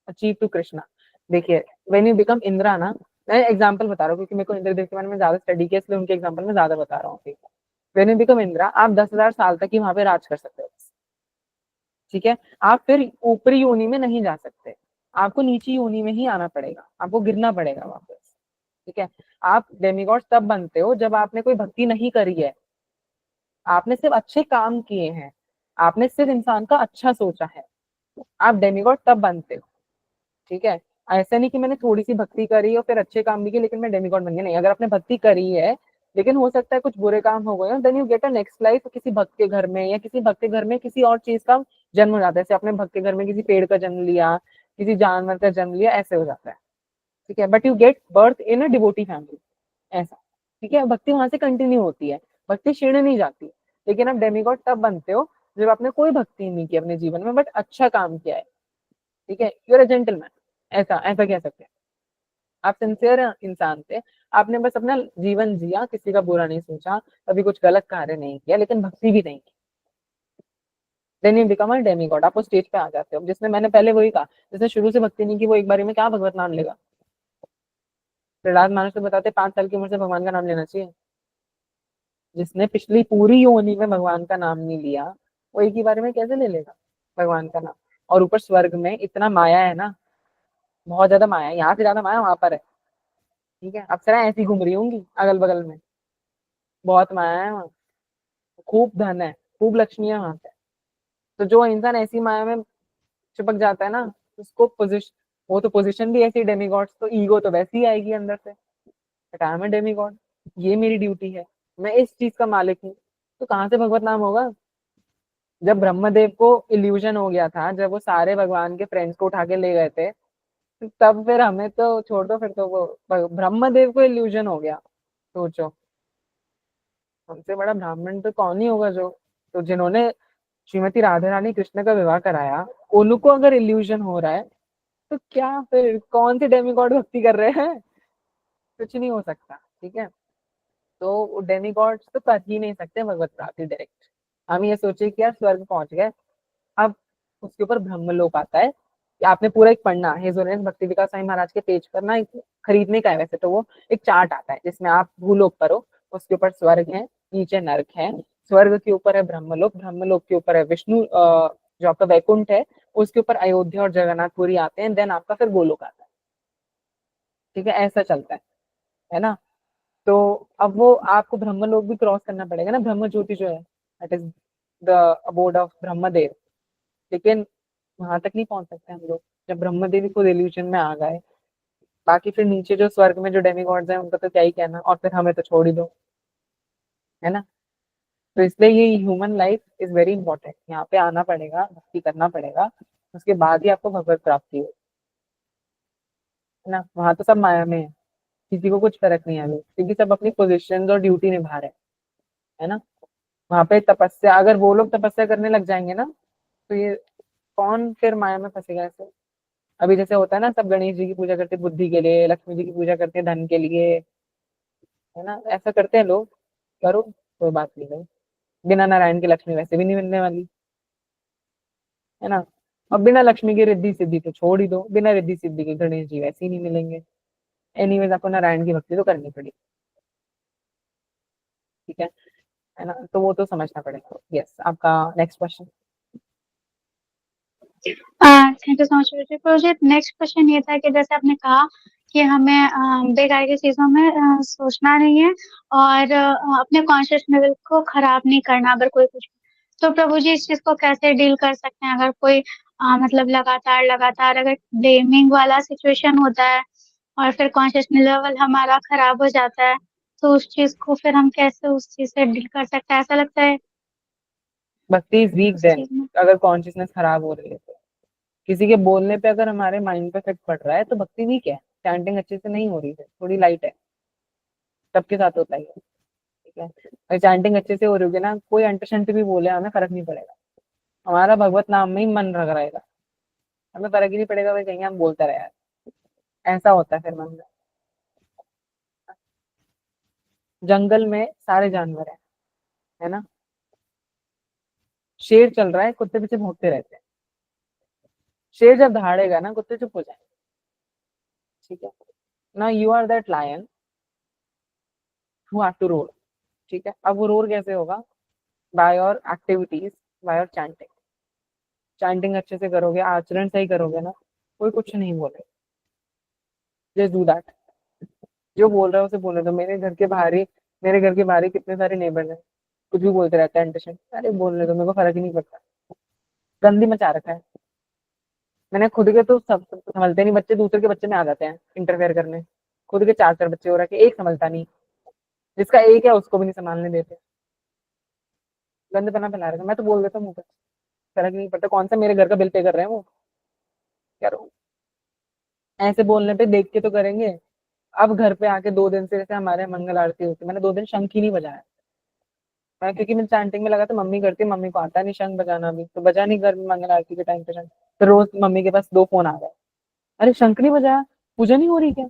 achieve to Krishna. देखिए व्हेन यू बिकम इंद्रा ना, मैं एग्जांपल बता रहा हूँ क्योंकि मेरे को इंद्रदेव के बारे में ज्यादा स्टडी किया, इसलिए उनके एग्जांपल में ज्यादा बता रहा हूँ। व्हेन यू बिकम इंद्रा, आप 10,000 साल तक ही वहां पे राज कर सकते हो, ठीक है। आप फिर ऊपरी योनि में नहीं जा सकते, आपको नीची योनि में ही आना पड़ेगा, आपको गिरना पड़ेगा वापस, ठीक है। आप डेमिगॉड तब बनते हो जब आपने कोई भक्ति नहीं करी है, आपने सिर्फ अच्छे काम किए हैं, आपने सिर्फ इंसान का अच्छा सोचा है, आप डेमिगॉड तब बनते हो, ठीक है। ऐसा नहीं कि मैंने थोड़ी सी भक्ति करी और फिर अच्छे काम भी किए लेकिन मैं डेमिगॉड बन गया, नहीं। अगर आपने भक्ति करी है लेकिन हो सकता है कुछ बुरे काम हो गए, then you get a next life किसी भक्त के घर में, या किसी भक्त के घर में किसी और चीज का जन्म हो जाता है। जैसे आपने भक्त के घर में किसी पेड़ का जन्म लिया, किसी जानवर का जन्म लिया, ऐसे हो जाता है, ठीक है। But you get birth in a devotee family, ऐसा, ठीक है। भक्ति वहां से कंटिन्यू होती है, भक्ति क्षीण नहीं जाती। लेकिन आप डेमिगॉड तब बनते हो जब आपने कोई भक्ति नहीं की अपने जीवन में बट अच्छा काम किया है, ठीक है। यूर अ जेंटलमैन, ऐसा ऐसा कह सकते हैं। आप सिंसियर इंसान थे, आपने बस अपना जीवन जिया, किसी का बुरा नहीं सोचा, कभी कुछ गलत कार्य नहीं किया, लेकिन भक्ति भी नहीं की, then you become a demigod. आप उस स्टेज पे आ जाते हो जिसने, मैंने पहले वही कहा, जिसने शुरू से भक्ति नहीं की वो एक बारी में क्या भगवत नाम लेगा। प्रहलाद मानुष तो बताते 5 साल की उम्र से भगवान का नाम लेना चाहिए। जिसने पिछली पूरी योनि में भगवान का नाम नहीं लिया, वो एक ही बारे में कैसे ले लेगा भगवान का नाम। और ऊपर स्वर्ग में इतना माया है ना, बहुत ज्यादा माया है, यहाँ से ज्यादा माया वहां पर है, ठीक है। अप्सराएं ऐसी घूम रही होंगी अगल बगल में, बहुत माया है वहाँ, खूब धन है, खूब लक्ष्मी है वहां पे। तो जो इंसान ऐसी माया में चिपक जाता है ना, उसको पोजिशन, वो तो पोजीशन भी ऐसी डेमिगॉड्स, तो ईगो तो वैसे ही आएगी अंदर से, but I am a demigod, ये मेरी ड्यूटी है, मैं इस चीज का मालिक हूँ, तो कहाँ से भगवत नाम होगा। जब ब्रह्मदेव को इल्यूजन हो गया था, जब वो सारे भगवान के फ्रेंड्स को उठा के ले गए थे, तब फिर हमें तो छोड़ दो, फिर तो वो ब्रह्मदेव को इल्यूजन हो गया, सोचो। हमसे बड़ा ब्राह्मण तो कौन ही होगा, जो तो जिन्होंने श्रीमती राधा रानी कृष्ण का विवाह कराया, उनको अगर इल्यूजन हो रहा है, तो क्या फिर कौन सी डेमिगॉड भक्ति कर रहे हैं, कुछ नहीं हो सकता, ठीक है। तो डेमिगॉड्स तो कर ही नहीं सकते भगवत प्राप्ति डायरेक्ट। हम ये सोचे कि यार स्वर्ग पहुंच गए, अब उसके ऊपर ब्रह्मलोक आता है, कि आपने पूरा एक पढ़ना है हिज भक्ति विकास स्वामी महाराज के पेज पर ना, एक खरीदने का है वैसे तो, वो एक चार्ट आता है जिसमें आप भूलोक पर हो, उसके ऊपर स्वर्ग है, नीचे नरक है, स्वर्ग के ऊपर है ब्रह्मलोक, ब्रह्मलोक के ऊपर है विष्णु जो आपका वैकुंठ है, उसके ऊपर अयोध्या और जगन्नाथपुरी आते हैं, देन आपका फिर गोलोक आता है, ठीक है। ऐसा चलता है ना। तो अब वो आपको ब्रह्मलोक भी क्रॉस करना पड़ेगा ना, ब्रह्म ज्योति जो है, that is the abode of Brahmadev, लेकिन वहां तक नहीं पहुंच सकते हम लोग जब ब्रह्मदेव खुद इल्यूजन में आ गए। बाकी फिर नीचे जो स्वर्ग में जो डेमिगॉड्स हैं उनका तो क्या ही कहना, और फिर हमें तो छोड़ ही दो, है ना। तो इसलिए ये human life is very important, यहाँ पे आना पड़ेगा, भक्ति करना पड़ेगा, उसके बाद ही आपको भगवत प्राप्ति हो, है ना। वहां तो सब माया में है, किसी को कुछ फर्क नहीं है अभी, क्योंकि सब अपनी पोजिशन और ड्यूटी निभा रहे हैं, है ना। वहां पे तपस्या, अगर वो लोग तपस्या करने लग जाएंगे ना, तो ये कौन फिर माया में फंसेगा ऐसे। अभी जैसे होता है ना, सब गणेश जी की पूजा करते हैं बुद्धि के लिए, लक्ष्मी जी की पूजा करते हैं धन के लिए, है ना, ऐसा करते हैं लोग। करो, कोई बात नहीं भाई, बिना नारायण की लक्ष्मी वैसे भी नहीं मिलने वाली, है ना। और बिना लक्ष्मी की रिद्धि सिद्धि तो छोड़ ही दो, बिना रिद्धि सिद्धि के गणेश जी वैसे ही नहीं मिलेंगे। एनीवेज आपको नारायण की भक्ति तो करनी पड़ी, ठीक है ना। तो वो तो समझना पड़ेगा। यस, आपका next question. Thank you so much project. Next question ये था कि जैसे आपने कहा कि हमें बेकार की चीजों में सोचना नहीं है और अपने कॉन्शियस लेवल को खराब नहीं करना अगर कोई कुछ। तो प्रभु जी इस चीज को कैसे डील कर सकते हैं अगर कोई मतलब लगातार लगातार अगर ब्लेमिंग वाला सिचुएशन होता है और फिर कॉन्शियस लेवल हमारा खराब हो जाता है, तो उस चीज को फिर हम कैसे उस चीज से डील कर सकते हैं? ऐसा लगता है भक्ति इज वीक उस देन, चीज में। अगर कॉन्शियसनेस खराब हो रही है तो। किसी के बोलने पे अगर हमारे माइंड पे इफेक्ट पड़ रहा है तो भक्ति वीक है, चैंटिंग अच्छे से नहीं हो रही है, थोड़ी लाइट है। सबके साथ होता ही है, ठीक है। अगर चैंटिंग अच्छे से हो रही होगी ना, कोई अंटशंट भी बोले हमें फर्क नहीं पड़ेगा, हमारा भगवत नाम में ही मन रग रहेगा, हमें फर्क ही नहीं पड़ेगा, भाई कहीं हम बोलते रहे यार। ऐसा होता है फिर मन में। जंगल में सारे जानवर है ना, शेर चल रहा है, कुत्ते पीछे भौंकते रहते हैं। शेर जब दहाड़ेगा ना, कुत्ते चुप हो जाएंगे, ठीक है ना। You are that lion who have to roar, ठीक है। अब वो रोर कैसे होगा? By your activities, by your chanting. Chanting अच्छे से करोगे, आचरण सही करोगे ना, कोई कुछ नहीं बोले। Just do that. जो बोल रहा है उसे बोलने दो। मेरे घर के बाहर ही कितने सारे नेबर्स हैं, कुछ भी बोलते रहते हैं एंटिशन, अरे बोलने दो, मेरे को फर्क ही नहीं पड़ता। गंदी मचा रखा है मैंने खुद के, तो सब संभलते नहीं, बच्चे दूसरे के बच्चे में आ जाते हैं इंटरफेयर करने। खुद के चार चार बच्चे हो रखे, एक संभलता नहीं, जिसका एक है उसको भी नहीं संभालने देते। गंद पना फैला रखा, मैं तो बोल देता हूँ मुंह पे, फर्क नहीं पड़ता कौन सा मेरे घर का बिल पे कर रहे हैं वो, क्या करो। ऐसे बोलने पे देख के तो करेंगे। अब घर पे आके 2 दिन से, जैसे हमारे मंगल आरती होती, मैंने 2 दिन शंख ही नहीं बजाया। मैं क्योंकि मैं चैंटिंग में लगा, तो मम्मी करती, मम्मी को आता नहीं शंख बजाना, भी तो बजा नहीं घर में मंगल आरती के टाइम पे शंख। तो रोज मम्मी के पास 2 फोन आ गए, अरे शंख नहीं बजाया, पूजा नहीं हो रही क्या?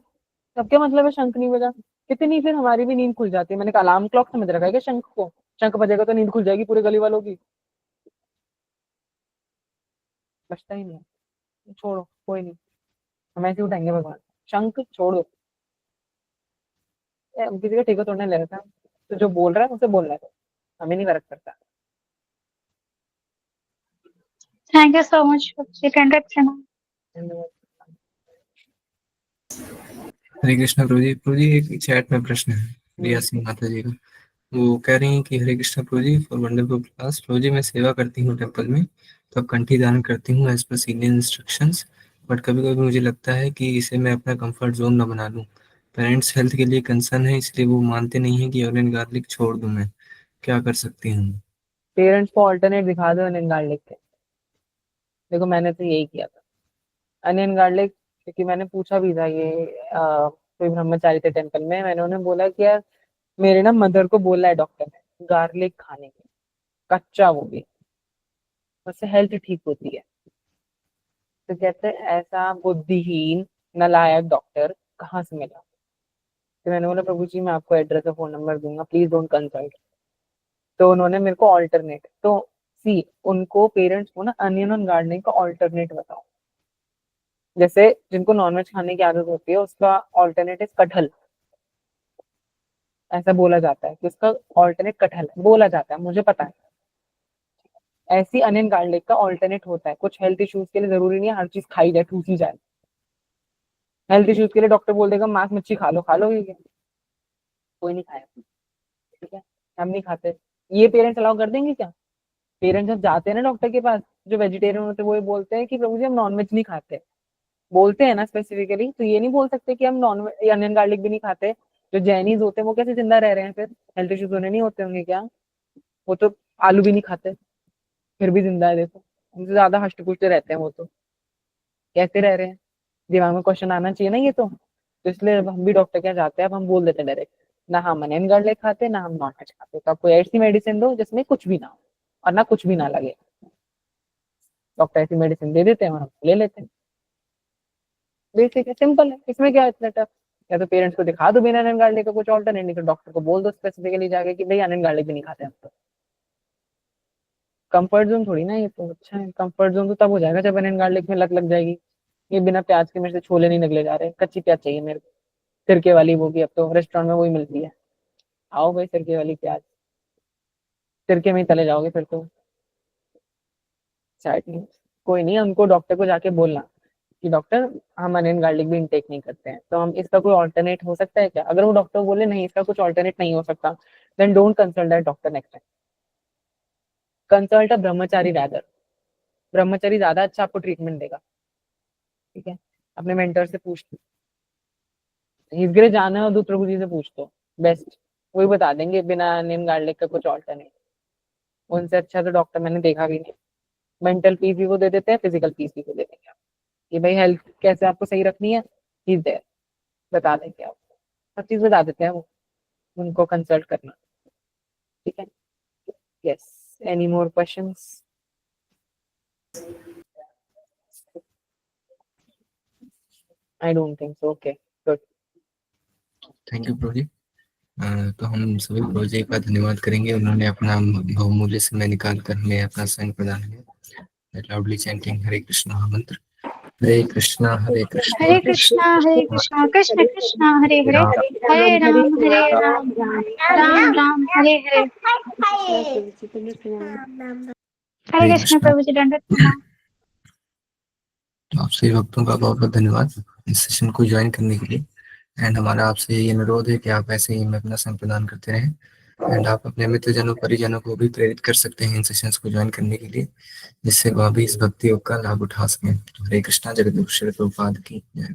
अब क्या मतलब है शंख नहीं बजा? कितनी फिर हमारी भी नींद खुल जाती है। मैंने कहा अलार्म क्लॉक समझ रखा है क्या शंख को? शंख बजेगा तो नींद खुल जाएगी पूरे गली वालों की। बचता ही नहीं है, छोड़ो कोई नहीं, हम ऐसे ही उठाएंगे भगवान। शंख छोड़ो, हम किसी का ठेका तोड़ने ले रहे थे। तो जो बोल रहा है उसे बोलना है, हमें नहीं फर्क पड़ता। थैंक यू सो मच प्रभु हरे कृष्णा प्रभु जी एक चैट में प्रश्न है रिया सिंह माता जी का। वो कह रही हैं कि हरे कृष्णा प्रभु जी फॉर वंडरफुल क्लास। प्रभु जी मैं सेवा करती हूँ टेम्पल में, तो अब कंठी धारण करती हूँ as per senior instructions, but कभी कभी मुझे लगता है कि इसे मैं अपना कंफर्ट जोन न बना लूँ। पेरेंट्स हेल्थ के लिए कंसर्न है, इसलिए वो मानते नहीं है कि ऑनियन गार्लिक छोड़ दूँ, मैं क्या कर सकती हूँ? पेरेंट्स को ऑल्टरनेट दिखा दो अनियन गार्लिक के। देखो मैंने तो यही किया था, अनियन गार्लिक। क्योंकि मैंने पूछा भी था ये, कोई ब्रह्मचारी थे टेम्पल में, मैंने उन्हें बोला कि यार मेरे ना मदर को बोला है डॉक्टर ने गार्लिक खाने के, कच्चा वो भी, उससे हेल्थ ठीक होती है। तो कहते हैं ऐसा बुद्धिहीन नालायक डॉक्टर कहाँ से मिला? तो मैंने बोला प्रभु जी मैं आपको एड्रेस और फोन नंबर दूंगा, प्लीज डोंट कंसल्ट। तो उन्होंने मेरे को ऑल्टरनेट, तो सी उनको पेरेंट्स को ना अनियन और गार्लिक का ऑल्टरनेट बताओ। जैसे जिनको नॉनवेज खाने की आदत होती है उसका ऑल्टरनेट इज कटहल, ऐसा बोला जाता है कि उसका ऑल्टरनेट कटहल है, बोला जाता है, मुझे पता है। ऐसी अनियन गार्लिक का ऑल्टरनेट होता है। कुछ हेल्थ इश्यूज के लिए जरूरी नहीं है हर चीज खाई जाए, ठूसी जाए। हेल्थ इश्यूज के लिए डॉक्टर बोल देगा मांस मच्छी खा लो ये, कोई नहीं खाया, ठीक है, हम नहीं खाते। ये पेरेंट्स अलाउ कर देंगे क्या? पेरेंट्स जब जाते हैं ना डॉक्टर के पास, जो वेजिटेरियन होते हैं वो ये बोलते हैं कि प्रभु जी हम नॉनवेज नहीं खाते, बोलते हैं ना स्पेसिफिकली, तो ये नहीं बोल सकते कि हम नॉन अनियन गार्लिक भी नहीं खाते। जो जैनीज होते हैं वो कैसे जिंदा रह रहे हैं फिर? हेल्थ इश्यूज उन्हें नहीं होते होंगे क्या? वो तो आलू भी नहीं खाते, फिर भी जिंदा है, देखो उनसे ज्यादा हष्ट पुष्ट रहते हैं वो तो, कैसे रह रहे हैं? दिमाग में क्वेश्चन आना चाहिए ना ये तो इसलिए अब हम भी डॉक्टर क्या जाते हैं, अब हम बोल देते हैं डायरेक्ट, ना हम अनियन गार्लिक खाते ना हम नॉन वेज खाते, तो आपको ऐसी मेडिसिन दो जिसमें कुछ भी ना हो और ना कुछ भी ना लगे। डॉक्टर ऐसी मेडिसिन दे देते हैं और हम ले लेते हैं। बेसिक है, सिंपल है, इसमें क्या है इतना टफ? या तो पेरेंट्स को दिखा दो बिना अनियन गार्लिक का कुछ ऑल्टरनेट, नहीं तो डॉक्टर को बोल दो स्पेसिफिकली जाके कि भाई अनियन गार्लिक भी नहीं खाते हम तो। कंफर्ट जोन थोड़ी ना ये, तो अच्छा है। कंफर्ट जोन तो तब हो जाएगा जब अनियन गार्लिक में लत लग जाएगी। ये बिना प्याज के मेरे से छोले नहीं निकले जा रहे, कच्ची प्याज चाहिए मेरे को, सिरके वाली, वो भी अब तो रेस्टोरेंट में वही मिलती है। आओ भाई सिरके वाली प्याज, सिरके में ही तले जाओगे फिर तो, चाट नहीं। कोई नहीं, हमको डॉक्टर को जाके बोलना कि डॉक्टर हम अनियन गार्लिक भी इनटेक नहीं करते हैं, तो हम इसका कोई ऑल्टरनेट हो सकता है क्या? अगर वो डॉक्टर बोले नहीं इसका कुछ ऑल्टरनेट नहीं हो सकता, then don't consult that doctor next time, consult a brahmachari rather. ब्रह्मचारी ज्यादा अच्छा आपको ट्रीटमेंट देगा, ठीक है? अपने मेंटर से पूछ लो, हिजगिरे जाना है और दूध प्रभु जी से पूछ लो, बेस्ट वही बता देंगे बिना अनियन गार्लिक का कुछ ऑल्टरनेट। उनसे अच्छा तो डॉक्टर मैंने देखा भी नहीं। मेंटल पीस भी वो दे देते हैं, फिजिकल पीस भी वो दे देंगे कि भाई हेल्थ कैसे आपको सही रखनी है, इज देयर, बता देंगे आपको, सब चीज बता देते हैं वो, उनको कंसल्ट करना, ठीक है? Yes, any more questions? I don't think so. Okay, good. Thank you Prabhu ji. तो हम सभी प्रभु जी का धन्यवाद करेंगे, उन्होंने अपना बहुमूल्य समय निकाल कर हमें अपना संग प्रदान किया। लाउडली चैंटिंग हरे कृष्णा मंत्र, हरे कृष्णा हरे कृष्णा हरे कृष्णा कृष्ण कृष्ण हरे हरे, हरे राम राम राम हरे हरे। हरे कृष्ण प्रभु जी, दंडवत प्रणाम। तो आप सभी भक्तों का बहुत बहुत धन्यवाद इस सेशन को ज्वाइन करने के लिए। एंड हमारा आपसे ये अनुरोध है कि आप ऐसे ही हमें अपना संग प्रदान करते रहें, एंड आप अपने मित्रजनों परिजनों को भी प्रेरित कर सकते हैं इन सेशंस को ज्वाइन करने के लिए, जिससे वह भी इस भक्ति योग का लाभ उठा सकें। हरे कृष्णा। जगत गुरु श्री प्रभुपाद की जय।